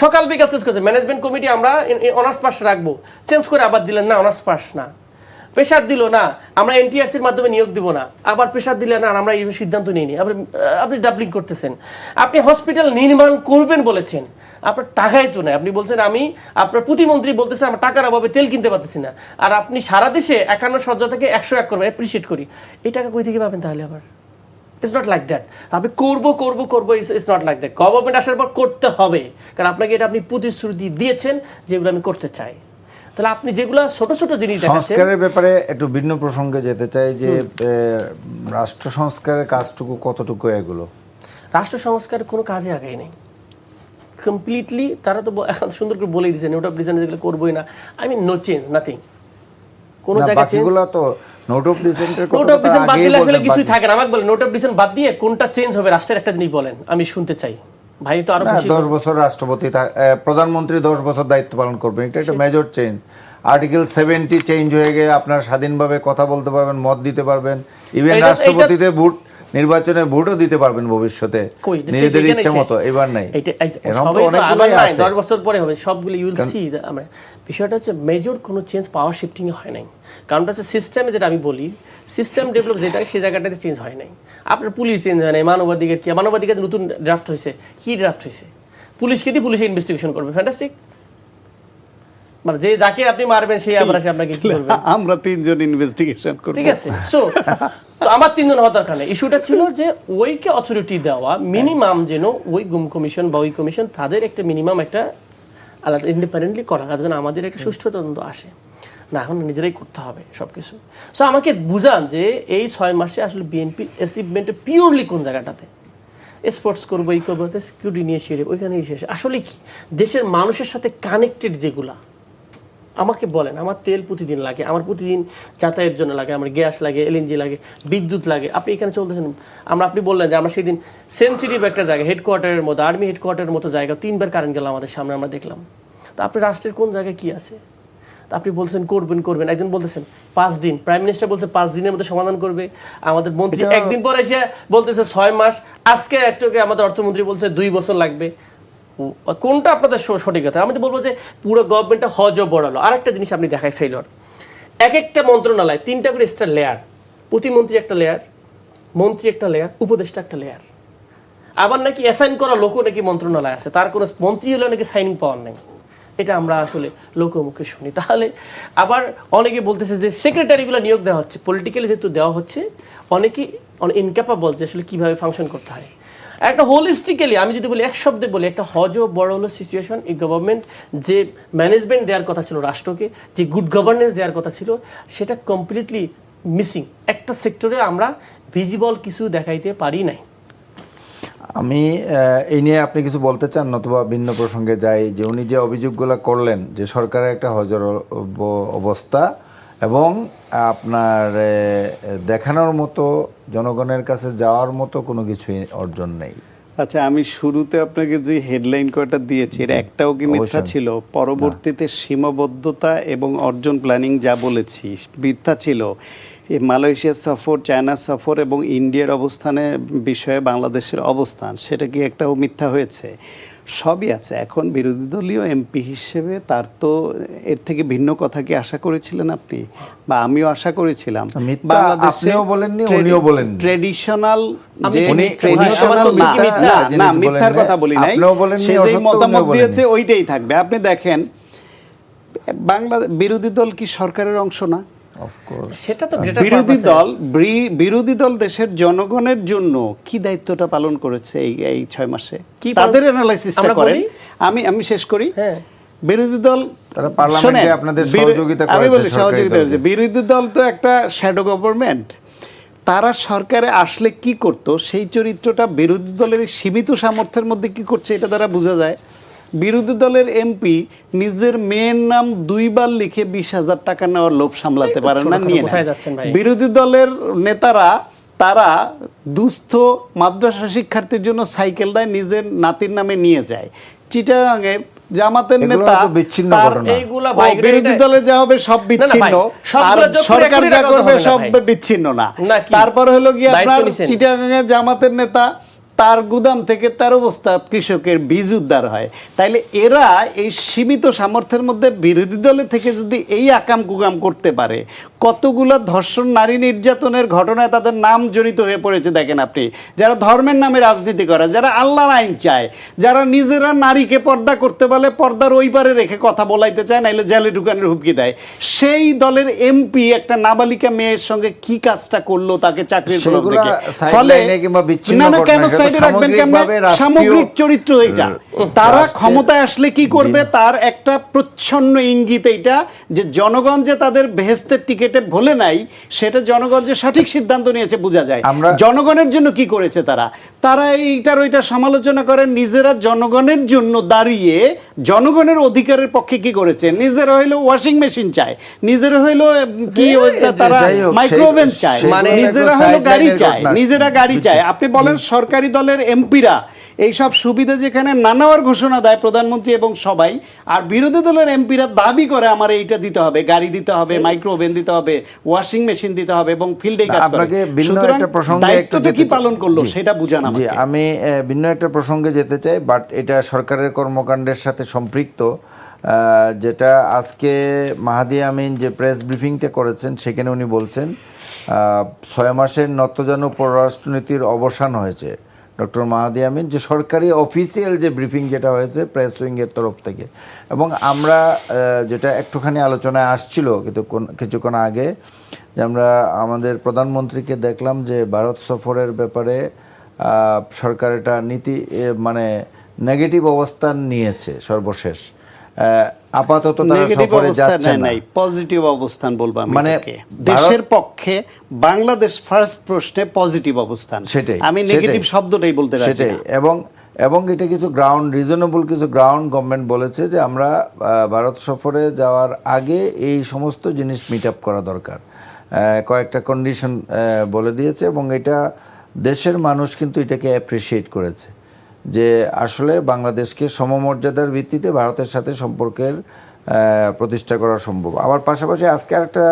সকাল বিকাল চেঞ্জ করছে। ম্যানেজমেন্ট কমিটি আমরা অনার্স পাস রাখবো, চেঞ্জ করে আবার দিলেন না অনার্স পাস না। প্রেশার দিল না আমরা এনটিআরসির মাধ্যমে নিয়োগ দিব না, আবার প্রেশার দিলেন না আমরা এই সিদ্ধান্ত নিইনি। আপনি ডাবলিং করতেছেন। আপনি হসপিটাল নির্মাণ করবেন বলেছেন, আপনার টাকাই তো নাই। আপনি বলছেন আমি আপনার প্রতিমন্ত্রী বলতেছেন আমার টাকার অভাবে তেল কিনতে পারতেছি না, আর আপনি সারা দেশে 51 শয্যা থেকে 101 করবেন, অ্যাপ্রিসিয়েট করি। এই টাকা কই থেকে পাবেন তাহলে? আবার ইটস নট লাইক দ্যাট। আপনি করবো it's not like that. Government আসার পর করতে হবে, কারণ আপনাকে এটা আপনি প্রতিশ্রুতি দিয়েছেন যেগুলো আমি করতে চাই। তাহলে আপনি যেগুলো ছোট ছোট জিনিস সংস্কারের ব্যাপারে একটু ভিন্ন প্রসঙ্গে যেতে চাই যে রাষ্ট্র সংস্কারের কাজটুকু কতটুকু এগুলো? রাষ্ট্র সংস্কারের কোনো কাজে আগায় নেই কমপ্লিটলি। তারা তো এখন সুন্দর করে বলেই দিয়েছেন নোট অফ ডিসেন্ট যেগুলো করবোই না। I mean no change, nothing. কোনো জায়গায় চেঞ্জ তো নোট অফ ডিসেন্টের নোট অফ ডিসেন্ট বাদ দিলে আসলে কিছুই থাকে না। আমাকে বলেন নোট অফ ডিসেন্ট বাদ দিয়ে কোনটা চেঞ্জ হবে রাষ্ট্রের একটা জিনিস বলেন, আমি শুনতে চাই। ভাই তো আরো বেশি 10 বছর রাষ্ট্রপতি প্রধানমন্ত্রী 10 বছর দায়িত্ব পালন করবেন, এটা একটা মেজর চেঞ্জ। আর্টিকেল 70 চেঞ্জ হয়ে গিয়ে আপনার স্বাধীনভাবে কথা বলতে পারবেন, মত দিতে পারবেন, ইভেন রাষ্ট্রপতিতে ভোট নির্বাচনে ভোটও দিতে পারবেন ভবিষ্যতে নিজেদের ইচ্ছা মতো। এবার নাই, সবাই 10 বছর পরে হবে সবগুলো, ইউ উইল সি। আমরা বিষয়টা হচ্ছে মেজর কোনো চেঞ্জ পাওয়ার শিফটিং এ হয় নাই। কারণটা হচ্ছে সিস্টেমে, যেটা আমি বলি সিস্টেম ডেভেলপ যেটা সেই জায়গাটাতে চেঞ্জ হয় নাই। আপনার পুলিশ চেঞ্জ হয় নাই, মানবাধিকার কি? মানবাধিকার নতুন ড্রাফট হয়েছে, কি ড্রাফট হয়েছে? পুলিশকে দিয়ে পুলিশে ইনভেস্টিগেশন করবে, ফ্যান্টাস্টিক। মানে যে যাকে আপনি মারবেন সেই আবার আসে আপনাকে কি করবে? আমরা 3 জন ইনভেস্টিগেশন করব, ঠিক আছে? সো তো আমার 3 জন হওয়ার দরকার নেই। ইস্যুটা ছিল যে ওইকে অথরিটি দেওয়া মিনিমাম, যেন ওই গুম কমিশন বা ওই কমিশন তাদের একটা মিনিমাম একটা আলাদা ইন্ডিপেন্ডেন্টলি করা, তার জন্য আমাদের একটা সুষ্ঠু তদন্ত আসে না। এখন নিজেরাই করতে হবে সবকিছু। সো আমাকে বুঝান যে এই 6 মাসে আসলে বিএনপির অ্যাচিভমেন্টে পিওরলি কোন জায়গাটাতে? স্পোর্টস করবো, এই করবো, সিকিউরিটি নিয়ে এসে ওইখানেই শেষ। আসলে কি দেশের মানুষের সাথে কানেক্টেড যেগুলা, আমাকে বলেন। আমার তেল প্রতিদিন লাগে, আমার প্রতিদিন যাতায়াতের জন্য লাগে, আমার গ্যাস লাগে, এলএনজি লাগে, বিদ্যুৎ লাগে। আপনি এখানে চলতেছেন, আপনি বললেন যে আমরা সেদিন সেন্সিটিভ একটা জায়গা, হেডকোয়ার্টারের মতো, আর্মি হেডকোয়ার্টারের মতো জায়গা, 3 বার কারেন্ট গেল আমাদের সামনে, আমরা দেখলাম। তো আপনি রাষ্ট্রের কোন জায়গায় কি আছে? আপনি বলছেন করবেন, একজন বলতেছেন 5 দিন, প্রাইম মিনিস্টার বলছে 5 দিনের মধ্যে সমাধান করবে, আমাদের মন্ত্রী একদিন পর এসে বলতেছে 6 মাস, আজকে একটুকে আমাদের অর্থমন্ত্রী বলছে 2 বছর লাগবে। কোনটা আপনাদের সঠিক কথা? আমি তো বলবো যে পুরো গভর্নমেন্টটা হজ বড়ালো। আরেকটা জিনিস আপনি দেখায় ফেইলর, এক একটা মন্ত্রণালয় 3টা করে এক্সট্রা লেয়ার, প্রতিমন্ত্রী একটা লেয়ার, মন্ত্রী একটা লেয়ার, উপদেষ্টা একটা লেয়ার। আবার নাকি অ্যাসাইন করা লোকও নাকি মন্ত্রণালয় আছে, তার কোনো মন্ত্রী হলেও নাকি সাইনিং পাওয়ার নেই। এটা আমরা আসলে লোকমুখে শুনি। তাহলে আবার অনেকে বলতেছে যে সেক্রেটারিগুলো নিয়োগ দেওয়া হচ্ছে, পলিটিক্যালি যেহেতু দেওয়া হচ্ছে, অনেকেই ইনক্যাপাবল যে আসলে কীভাবে ফাংশন করতে হয়। একটা হোলিস্টিক্যালি আমি যদি বলি, এক শব্দে বলি, একটা বড় হলো সিচুয়েশন। এই গভর্নমেন্ট যে ম্যানেজমেন্ট দেওয়ার কথা ছিল রাষ্ট্রকে, যে গুড গভর্নেন্স দেওয়ার কথা ছিল, সেটা কমপ্লিটলি মিসিং। একটা সেক্টরে আমরা ভিজিবল কিছু দেখাইতে পারি নাই। আমি এই নিয়ে আপনি কিছু বলতে চান, নতুবা ভিন্ন প্রসঙ্গে যাই। যে উনি যে অভিযোগগুলো করলেন যে সরকারের একটা হজর অবস্থা এবং আপনার দেখানোর মতো, জনগণের কাছে যাওয়ার মতো কোনো কিছুই অর্জন নেই। আচ্ছা, আমি শুরুতে আপনাকে যে হেডলাইন কয়টা দিয়েছি এর একটাও কি মিথ্যা ছিল? পরবর্তীতে সীমাবদ্ধতা এবং অর্জন প্ল্যানিং যা বলেছি মিথ্যা ছিল। এই মালয়েশিয়া সফর, চায়না সফর এবং ইন্ডিয়ার অবস্থানের বিষয়ে বাংলাদেশের অবস্থান, সেটা কি একটাও মিথ্যা হয়েছে? সবই আছে। এখন বিরোধী দলীয় এমপি হিসেবে তার তো এর থেকে ভিন্ন কথা কি আশা করেছিলেন আপনি বা আমিও আশা করেছিলাম? আপনিও বলেননি, উনিও বলেননি। ট্রেডিশনাল যে না, মিথ্যার কথা বলি নাই, সে যে মতামত দিয়েছে ওইটাই থাকবে। আপনি দেখেন, বাংলাদেশ বিরোধী দল কি সরকারের অংশ না? সেটা তো বিরোধী দল দেশের জনগণের জন্য কি দায়িত্বটা পালন করেছে এই 6 মাসে? তাদের অ্যানালাইসিসটা করেন। আমি শেষ করি। বিরোধী দল তারা পার্লামেন্টে শোনেন, আপনাদের সহযোগিতা আমি করেছে, বলি সরকারি সহযোগিতা দলকে। করেছে। বিরোধী দল তো একটা শ্যাডো গভর্নমেন্ট, তারা সরকারে আসলে কি করত সেই চরিত্রটা বিরোধী দলের এই সীমিত সামর্থ্যের মধ্যে কি করছে এটা দ্বারা বোঝা যায়। বিরোধী দলের এমপি নিজের মেয়ের নাম 2 বার লিখে 20,000 টাকা নেওয়ার লোভ সামলাতে পারে না, নিয়ে কোথায় নেয়। যাচ্ছেন ভাই? বিরোধী দলের নেতারা তারা দুস্থ মাদ্রাসা শিক্ষার্থীর জন্য সাইকেল দেয়, নিজের নাতির নামে নিয়ে যায়। চিটাগাঙে জামাতের এগুলো নেতা তো বিচ্ছিন্ন তার ঘটনা। এইগুলা ও, ভাই, বিরোধী এটা- দলে যা হবে সব বিচ্ছিন্ন, আর সবগুলো যোগ করে সরকার কোটি যা টাকা করবে হবে না সব ভাই। বিচ্ছিন্ন না। নাকি? তারপর হলো গিয়ে দায়িত্ব আপনার নিছেন। চিটাগাঙে জামাতের নেতা তার গুদাম থেকে 13 বস্তা কৃষকের বীজ উদ্ধার হয়। তাইলে এরা এই সীমিত সামর্থ্যের মধ্যে বিরোধী দলে থেকে যদি এই আকাম কুকাম করতে পারে, কতগুলা ধর্ষণ নারী নির্যাতনের ঘটনায় তাদের নাম জড়িত হয়ে পড়েছে দেখেন আপনি, যারা ধর্মের নামে রাজনীতি করে, যারা আল্লাহর আইন চায়, যারা নিজেরা নারীকে পর্দা করতে বলে পর্দার ওই পারে রেখে কথা বলাইতে চায়, নাইলে জেলে ঢুকানোর হুমকি দেয়, সেই দলের এমপি একটা নাবালিকা মেয়ের সঙ্গে কি কাজটা করলো তাকে চাকরির প্রলোভ সেগুলা দেখে। sideline এ কিংবা বিচ্ছিন্ন না না কেন ঘটনা, সেটা সাইডে রাখবেন কেমনে? সামগ্রিকভাবে রাষ্ট্রীয়- সামগ্রিক চরিত্র এটা। তারা রাষ্ট্রের- ক্ষমতায় আসলে কি করবে তার একটা প্রচ্ছন্ন ইঙ্গিত এইটা, যে জনগণ যে তাদের বেহেস্তের টিকেটে ভোলে নাই সেটা জনগণ যে সঠিক সিদ্ধান্ত নিয়েছে বোঝা যায়। আমরা- জনগণের জন্য কি করেছে তারা, তারা এইটার ওইটা সমালোচনা করে, নিজেরা জনগণের জন্য দাঁড়িয়ে জনগণের অধিকারের পক্ষে কি করেছে, নিজেরা হইলো ওয়াশিং মেশিন চায়, নিজেরা হইলো কি তারা যাই হোক, মাইক্রোওভেন চায়, মানে নিজেরা একদম হলো গাড়ি sideline-এর চায়, ঘটনা। নিজেরা গাড়ি চায়। আপনি বলেন সরকারি দলের এমপিরা এইসব সুবিধা যেখানে নানাবার ঘোষণা দেয় প্রধানমন্ত্রী এবং সবাই, আর বিরোধী দলের এমপিরা দাবি করে আমার এইটা দিতে হবে, গাড়ি দিতে হবে, মাইক্রো ওভেন দিতে হবে, ওয়াশিং মেশিন দিতে হবে এবং ফিল্ডে কাজ করে। আপনাকে ভিন্ন সুতরাং একটা প্রসঙ্গে একটু দায়িত্বটা যেতে কি চাই। পালন করলো জি, সেটা বুঝান জি, আমাকে। আমি ভিন্ন একটা প্রসঙ্গে যেতে চাই, বাট এটা সরকারের কর্মকাণ্ডের সাথে সম্পৃক্ত। যেটা আজকে মাহাদি আমিন যে প্রেস ব্রিফিংটা করেছেন সেখানে উনি বলছেন 6 মাসের নতজানু পররাষ্ট্রনীতির অবসান হয়েছে। ডক্টর মাহাদি আমিন যে সরকারি অফিসিয়াল যে ব্রিফিং যেটা হয়েছে প্রেস উইংয়ের তরফ থেকে, এবং আমরা যেটা একটুখানি আলোচনায় আসছিল কিন্তু কিছুক্ষণ আগে, যে আমরা আমাদের প্রধানমন্ত্রীকে দেখলাম যে ভারত সফরের ব্যাপারে সরকার এটা নীতি মানে নেগেটিভ অবস্থান নিয়েছে সর্বশেষ। আপাতত তারা নেগেটিভ সফরে অবস্থান যাচ্ছে না, নাই, পজিটিভ অবস্থান বলবো আমি মানে এটাকে। দেশের পক্ষে বাংলাদেশ ফার্স্ট প্রশ্নে পজিটিভ অবস্থান, সেটাই, আমি নেগেটিভ সেটাই। শব্দটাই বলতে রাজি সেটাই, না। এবং এটা কিছু গ্রাউন্ড রিজনেবল কিছু গ্রাউন্ড গভর্নমেন্ট বলেছে যে আমরা ভারত সফরে যাওয়ার আগে এই সমস্ত জিনিস মিট আপ করা দরকার, কয়েকটা কন্ডিশন বলে দিয়েছে, এবং এটা দেশের মানুষ কিন্তু এটাকে অ্যাপ্রিসিয়েট করেছে যে আসলে বাংলাদেশকে সমমর্যাদার ভিত্তিতে ভারতের সাথে সম্পর্কের প্রতিষ্ঠা করা সম্ভব। আবার পাশাপাশি আজকে আরেকটা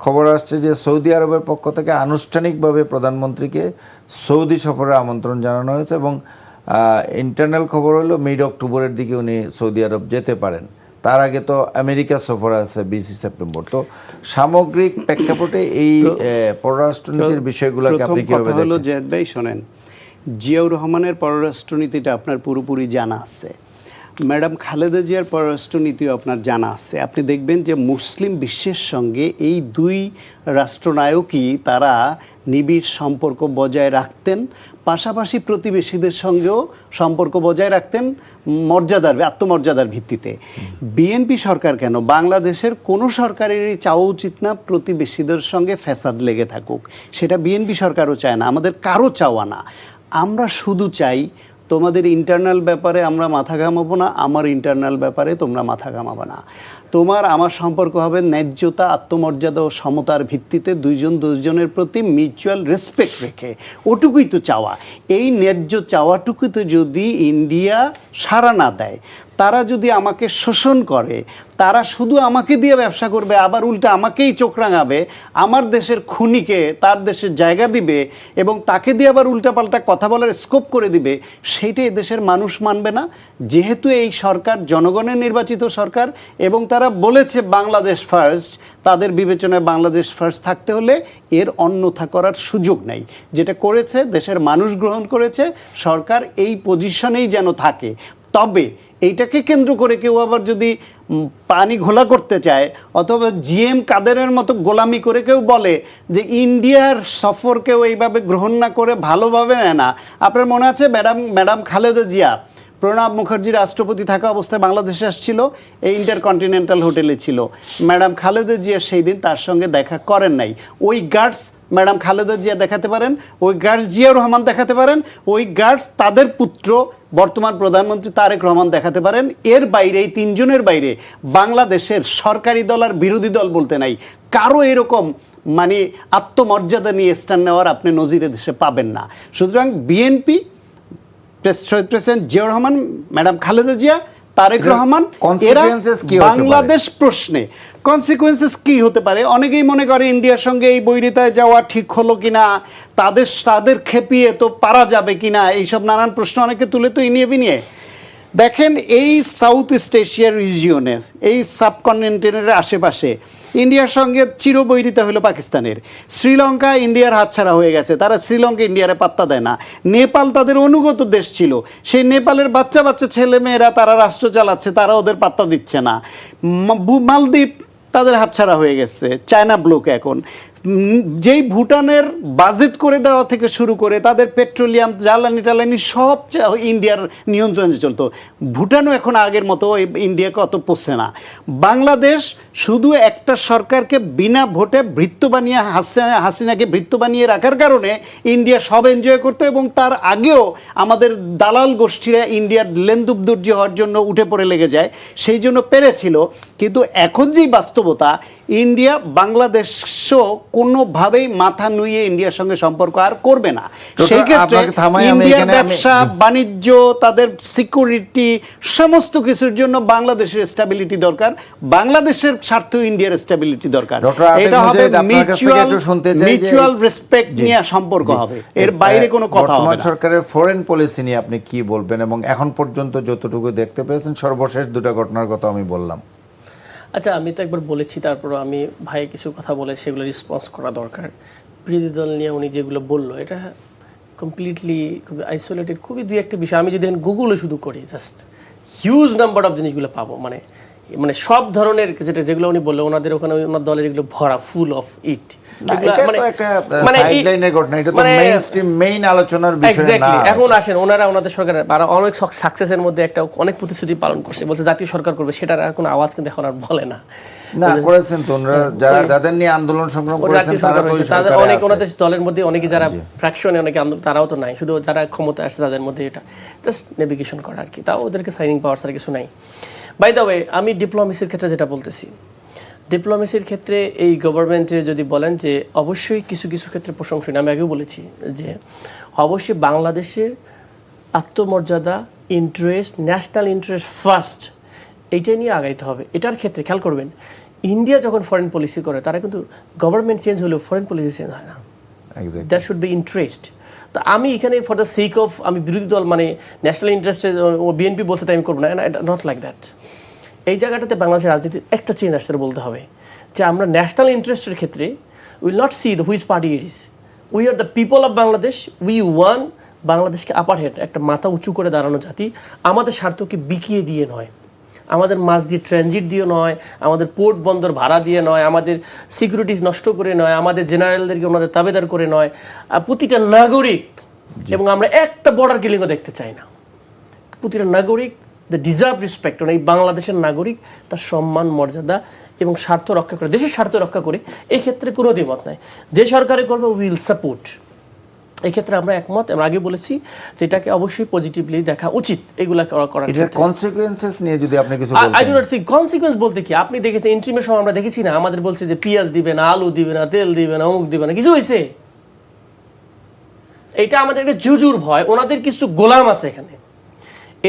খবর আসছে যে সৌদি আরবের পক্ষ থেকে আনুষ্ঠানিকভাবে প্রধানমন্ত্রীকে সৌদি সফরে আমন্ত্রণ জানানো হয়েছে, এবং ইন্টারনাল খবর হলো মিড অক্টোবরের দিকে উনি সৌদি আরব যেতে পারেন। তার আগে তো আমেরিকা সফর আছে 20 সেপ্টেম্বর। তো সামগ্রিক প্রেক্ষাপটে এই পররাষ্ট্রনীতির বিষয়গুলোকে আপনি কিভাবে কথা হলো দেখছেন? জেদ ভাই শোনেন, জিয়াউর রহমানের পররাষ্ট্রনীতিটা আপনার পুরোপুরি জানা আছে, ম্যাডাম খালেদা জিয়ার পররাষ্ট্রনীতিও আপনার জানা আছে। আপনি দেখবেন যে মুসলিম বিশ্বের সঙ্গে এই 2 রাষ্ট্রনায়কই তারা নিবিড় সম্পর্ক বজায় রাখতেন, পাশাপাশি প্রতিবেশীদের সঙ্গেও সম্পর্ক বজায় রাখতেন আত্মমর্যাদার ভিত্তিতে। বিএনপি সরকার কেন, বাংলাদেশের কোনো সরকারেরই চাওয়া উচিত না প্রতিবেশীদের সঙ্গে ফ্যাসাদ লেগে থাকুক, সেটা বিএনপি সরকারও চায় না, আমাদের কারো চাওয়া না। আমরা শুধু চাই তোমাদের ইন্টারনাল ব্যাপারে আমরা মাথা ঘামাবো না, আমার ইন্টারনাল ব্যাপারে তোমরা মাথা ঘামাবো না। তোমার আমার সম্পর্ক হবে ন্যায্যতা, আত্মমর্যাদা ও সমতার ভিত্তিতে, দুজনের প্রতি মিউচুয়াল রেসপেক্ট রেখে, ওটুকুই তো চাওয়া। এই ন্যায্য চাওয়াটুকুতে যদি ইন্ডিয়া সাড়া না দেয়, তারা যদি আমাকে শোষণ করে, তারা শুধু আমাকে দিয়ে ব্যবসা করবে, আবার উল্টা আমাকেই চোখ রাঙাবে, আমার দেশের খুনিকে তার দেশের জায়গা দিবে এবং তাকে দিয়ে আবার উল্টাপাল্টা কথা বলার স্কোপ করে দিবে, সেইটাই দেশের মানুষ মানবে না। যেহেতু এই সরকার জনগণের নির্বাচিত সরকার এবং তারা বলেছে বাংলাদেশ ফার্স্ট, তাদের বিবেচনায় বাংলাদেশ ফার্স্ট থাকতে হলে এর অন্যথা করার সুযোগ নাই। যেটা করেছে দেশের মানুষ গ্রহণ করেছে, সরকার এই পজিশনেই যেন থাকে। তবে এইটাকে কেন্দ্র করে কেউ আবার যদি পানি ঘোলা করতে চায় অথবা জিএম কাদেরের মতো গোলামি করে কেউ বলে যে ইন্ডিয়ার সফরকেও এইভাবে গ্রহণ না করে ভালোভাবে নেয় না। আপনার মনে আছে ম্যাডাম খালেদা জিয়া প্রণব মুখার্জি রাষ্ট্রপতি থাকা অবস্থায় বাংলাদেশে আসছিল, এই ইন্টারকন্টিনেন্টাল হোটেলে ছিল। ম্যাডাম খালেদা জিয়া সেই দিন তার সঙ্গে দেখা করেন নাই। ওই গার্ডস ম্যাডাম খালেদা জিয়া দেখাতে পারেন, ওই গার্ডস জিয়াউর রহমান দেখাতে পারেন, ওই গার্ডস তাদের পুত্র বর্তমান প্রধানমন্ত্রী তারেক রহমান দেখাতে পারেন। এর বাইরে, এই তিনজনের বাইরে বাংলাদেশের সরকারি দল আর বিরোধী দল বলতে নাই কারো এরকম মানে আত্মমর্যাদা নিয়ে স্ট্যান্ড নেওয়ার আপনি নজিরে দেশে পাবেন না। সুতরাং বিএনপি, প্রেসিডেন্ট জিয়াউর রহমান, ম্যাডাম খালেদা জিয়া, তারেক রহমান, এরা বাংলাদেশ প্রশ্নে কনসিকুয়েন্সেস কি হতে পারে। অনেকেই মনে করে ইন্ডিয়ার সঙ্গে এই বৈরিতায় যাওয়া ঠিক হলো কিনা, তাদের খেপিয়ে তো পারা যাবে কিনা, এইসব নানান প্রশ্ন অনেকে তুলে তো ইনিয়ে বিনিয়ে। দেখেন, এই সাউথ ইস্ট এশিয়ার রিজিয়নে, এই সাবকন্টিনেন্টের আশেপাশে ইন্ডিয়ার সঙ্গে চিরবৈরিতা হলো পাকিস্তানের। শ্রীলঙ্কা ইন্ডিয়ার হাতছাড়া হয়ে গেছে, তারা শ্রীলঙ্কা ইন্ডিয়ারে পাত্তা দেয় না। নেপাল তাদের অনুগত দেশ ছিল, সেই নেপালের বাচ্চা বাচ্চা ছেলে মেয়েরা তারা রাষ্ট্র চালাচ্ছে, তারা ওদের পাত্তা দিচ্ছে না। মালদ্বীপ তাদের হাতছাড়া হয়ে গেছে, চায়না ব্লক এখন। যেই ভুটানের বাজেট করে দেওয়া থেকে শুরু করে তাদের পেট্রোলিয়াম, জ্বালানি টালানি সব ইন্ডিয়ার নিয়ন্ত্রণে চলতো। ভুটানও এখন আগের মতো ইন্ডিয়াকে অত পোষে না। বাংলাদেশ শুধু একটা সরকারকে বিনা ভোটে ভৃত্য বানিয়ে, হাসিনাকে ভৃত্য বানিয়ে রাখার কারণে ইন্ডিয়া সব এনজয় করতো, এবং তার আগেও আমাদের দালাল গোষ্ঠীরা ইন্ডিয়ার লেনদুবদর্জি হওয়ার জন্য উঠে পড়ে লেগে যায়, সেই জন্য পেরেছিল। কিন্তু এখন যেই বাস্তবতা, ইন্ডিয়া বাংলাদেশও কোনোভাবেই মাথা নুইয়ে ইন্ডিয়ার সঙ্গে সম্পর্ক আর করবে না। সেই ক্ষেত্রে ইন্ডিয়ার ব্যবসা বাণিজ্য, তাদের সিকিউরিটি, সমস্ত কিছুর জন্য বাংলাদেশের স্টেবিলিটি দরকার, বাংলাদেশের স্বার্থ ইন্ডিয়ার স্টেবিলিটি দরকার। এটা হবে মিউচুয়াল রেসপেক্ট নিয়ে সম্পর্ক হবে, এর বাইরে কোনো কথা হবে না। সরকারের ফরেন পলিসি নিয়ে আপনি কি বলবেন, এবং এখন পর্যন্ত যতটুকু দেখতে পেয়েছেন, সর্বশেষ দুটো ঘটনার কথা আমি বললাম। আচ্ছা, আমি তো একবার বলেছি, তারপর আমি ভাই কিছু কথা বলে সেগুলো রেসপন্স করা দরকার। বিরোধী দল নিয়ে উনি যেগুলো বললো, এটা কমপ্লিটলি খুবই আইসোলেটেড, খুবই দুই একটা বিষয়। আমি যদি গুগলে শুধু করি, জাস্ট হিউজ নাম্বার অফ জিনিসগুলো পাবো, মানে সব ধরনের যেগুলো উনি বললো, ওনাদের ওখানে ওনার দলের এগুলো ভরা, ফুল অফ ইট। এখন আসেন, ওনারা ওনাদের সরকারের অনেক সাকসেসের মধ্যে একটা অনেক প্রতিশ্রুতি পালন করছে, বলছে জাতীয় সরকার করবে, সেটার আর কোনো আওয়াজ কিন্তু এখন আর বলে না। করেছেন তো যারা যাদের নিয়ে আন্দোলন সংগ্রাম করেছেন, তাদের অনেক, ওনাদের দলের মধ্যে অনেকে যারা ফ্র্যাকশনে, অনেকে আন্দোলন, তারাও তো নাই, শুধু যারা ক্ষমতা আসছে তাদের মধ্যে এটা জাস্ট নেভিগেশন করা আর কি, তাও ওদেরকে সাইনিং পাওয়ার ছাড়া কিছু নাই। বাই দ্য ওয়ে, আমি ডিপ্লোমেসির ক্ষেত্রে যেটা বলতেছি, ডিপ্লোমেসির ক্ষেত্রে এই গভর্নমেন্টের যদি বলেন যে অবশ্যই কিছু কিছু ক্ষেত্রে প্রশংসনীয়, আমি আগেও বলেছি যে অবশ্যই বাংলাদেশের আত্মমর্যাদা, ইন্টারেস্ট, ন্যাশনাল ইন্টারেস্ট ফার্স্ট, এইটাই নিয়ে আগাইতে হবে। এটার ক্ষেত্রে খেয়াল করবেন, ইন্ডিয়া যখন ফরেন পলিসি করে, তারা কিন্তু গভর্নমেন্ট চেঞ্জ হলেও ফরেন পলিসি চেঞ্জ হয় না। That should be interest. তো আমি এখানে ফর দ্য সেক অফ, আমি বিরোধী দল মানে ন্যাশনাল ইন্টারেস্টে বিএনপি বলছে তাই আমি করবো না, নট লাইক দ্যাট। এই জায়গাটাতে বাংলাদেশের রাজনীতির একটা চেঞ্জ আসতে বলতে হবে যে আমরা ন্যাশনাল ইন্টারেস্টের ক্ষেত্রে will not C the which party it is, we are the people of Bangladesh, we want বাংলাদেশকে আপার হেড, একটা মাথা উঁচু করে দাঁড়ানো জাতি। আমাদের স্বার্থকে বিকিয়ে দিয়ে নয়, আমাদের মাছ দিয়ে ট্রানজিট দিয়ে নয়, আমাদের পোর্ট বন্দর ভাড়া দিয়ে নয়, আমাদের সিকিউরিটি নষ্ট করে নয়, আমাদের জেনারেলদেরকে ওনাদের তাবেদার করে নয়, প্রতিটা নাগরিক, এবং আমরা একটা বর্ডার কিলিংও দেখতে চাই না। প্রতিটা নাগরিক দ্য ডিজার্ভ রেসপেক্ট, এই বাংলাদেশের নাগরিক তার সম্মান, মর্যাদা এবং স্বার্থ রক্ষা করে, দেশের স্বার্থ রক্ষা করে, এই ক্ষেত্রে কোনো দ্বিমত নাই। যে সরকারে করবে উইল সাপোর্ট, এই ক্ষেত্রে আমরা একমত। আমরা আগে বলেছি যে এটাকে অবশ্যই পজিটিভলি দেখা উচিত, এগুলা করার ক্ষেত্রে। কনসিকুয়েন্সেস নিয়ে যদি আপনি কিছু বলতেন। I do not think consequence বলতে কি, আপনি দেখেছেন ইন্টারিমের সময় আমরা দেখেছি না, আমাদের বলছে যে পেঁয়াজ দিবে না, আলু দিবে না, তেল দিবে না, অমুক দিবে না, কিছু হয়েছে? এটা আমাদের একটা জুজুর ভয়, ওনাদের কিছু গোলাম আছে এখানে,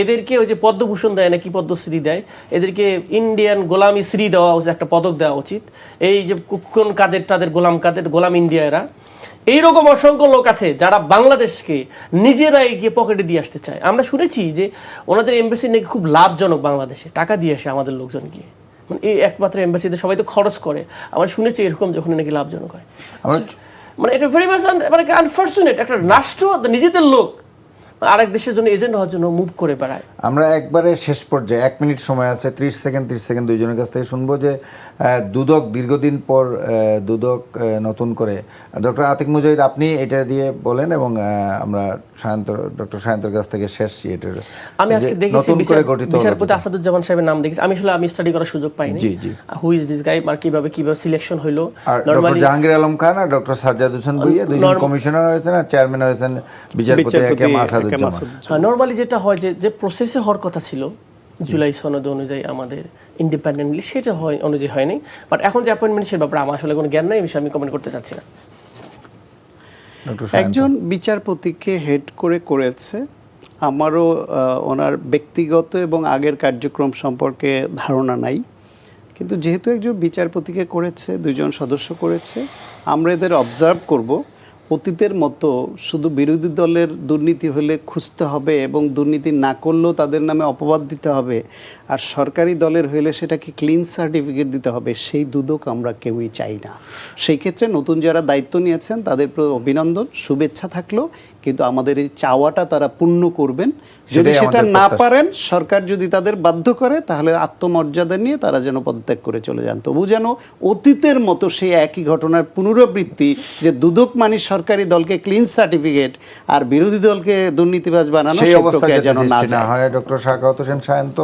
এদেরকে ওই যে পদ্মভূষণ দেয় নাকি পদ্মশ্রী দেয়, এদেরকে ইন্ডিয়ান গোলামি শ্রী দেওয়া উচিত, একটা পদক দেওয়া উচিত। এই যে কোন কাদের, তাদের গোলাম কাদের, গোলাম ইন্ডিয়া এরা, এইরকম অসংখ্য লোক আছে যারা বাংলাদেশকে নিজেরাই গিয়ে পকেটে দিয়ে আসতে চায়। আমরা শুনেছি যে ওনাদের এমবাসি নাকি খুব লাভজনক, বাংলাদেশে টাকা দিয়ে আসে আমাদের লোকজন গিয়ে, মানে এই একমাত্র এমবাসিতে সবাই তো খরচ করে, আমরা শুনেছি এরকম যখন নাকি লাভজনক হয়। মানে এটা ভেরি মাচ মানে আনফর্চুনেট, একটা রাষ্ট্র নিজেদের লোক আরেক দেশের জন্য এজেন্ট হওয়ার জন্য মুভ করে বেড়ায়। আমরা একবারে শেষ পর্যায়ে 1 মিনিট সময় আছে, 30 সেকেন্ড দুইজনের কাছ থেকে শুনবো যে দুদক দীর্ঘদিন পর দুদক নতুন করে, ডক্টর আতিক মুজাহিদ আপনি এটা দিয়ে বলেন এবং আমরা ডক্টর সায়ন্তর কাছ থেকে শেষ এটার। আমি আজকে দেখেছি বিচারপতি আসাদুজ্জামান সাহেবের নাম দেখেছি, আমি স্টাডি করার সুযোগ পাইনি। হু ইজ দিস গাই, আর কিভাবে সিলেকশন হলো। ডক্টর জাহাঙ্গীর আলম খান আর ডক্টর সাজ্জাদ হোসেন ভুইয়া দুইজন কমিশনার হয়েছেন আর চেয়ারম্যান হয়েছেন বিচারপতি একেএম আসাদুজ্জামান। নরমালি যেটা হয় যে প্রসেসে হওয়ার কথা ছিল জুলাই সনদ অনুযায়ী আমাদের ইন্ডিপেন্ডেন্টলি, সেটা অনুযায়ী হয়নি। বাট এখন যে অ্যাপয়েন্টমেন্ট সে ব্যাপারে আমার আসলে কোনো জ্ঞান নাই, এই বিষয়ে আমি কমেন্ট করতে চাচ্ছি না। একজন বিচারপতিকে হেড করেছে, আমারও ওনার ব্যক্তিগত এবং আগের কার্যক্রম সম্পর্কে ধারণা নাই, কিন্তু যেহেতু একজন বিচারপতিকে করেছে, 2 জন সদস্য করেছে, আমরা এদের অবজার্ভ করব। অতীতের মতো শুধু বিরোধী দলের দুর্নীতি হলে খুঁজতে হবে এবং দুর্নীতি না করলেও তাদের নামে অপবাদ দিতে হবে, আর সরকারি দলের হলে সেটাকে ক্লিন সার্টিফিকেট দিতে হবে, সেই দুদক আমরা কেউই চাই না। সেই ক্ষেত্রে নতুন যারা দায়িত্ব নিয়েছেন তাদের অভিনন্দন, শুভেচ্ছা থাকলো, কিন্তু আমাদের এই চাওয়াটা তারা পূর্ণ করবেন। যদি সেটা না পারেন, সরকার যদি তাদের বাধ্য করে, তাহলে আত্মমর্যাদা নিয়ে তারা যেন পদত্যাগ করে চলে যান। তবু যেন অতীতের মতো সেই একই ঘটনার পুনরাবৃত্তি, যে দুদক মানে সরকারি দলকে ক্লিন সার্টিফিকেট আর বিরোধী দলকে দুর্নীতিবাজ বানানো, সেই অবস্থা যেন না হয়। ডক্টর শাকাওয়াত হোসেন সায়ন্ত,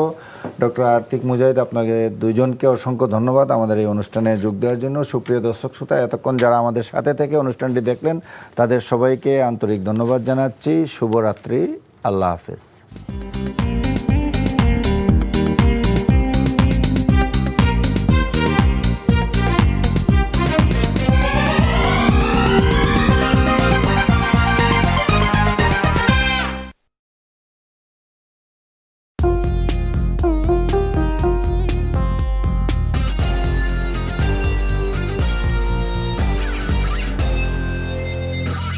ডক্টর আতিক মুজাহিদ, আপনাকে দুইজনকে অসংখ্য ধন্যবাদ আমাদের এই অনুষ্ঠানে যোগ দেওয়ার জন্য। সুপ্রিয় দর্শক শ্রোতা, এতক্ষণ যারা আমাদের সাথে থেকে অনুষ্ঠানটি দেখলেন তাদের সবাইকে আন্তরিক ধন্যবাদ জানাচ্ছি। শুভরাত্রি, আল্লাহ হাফেজ।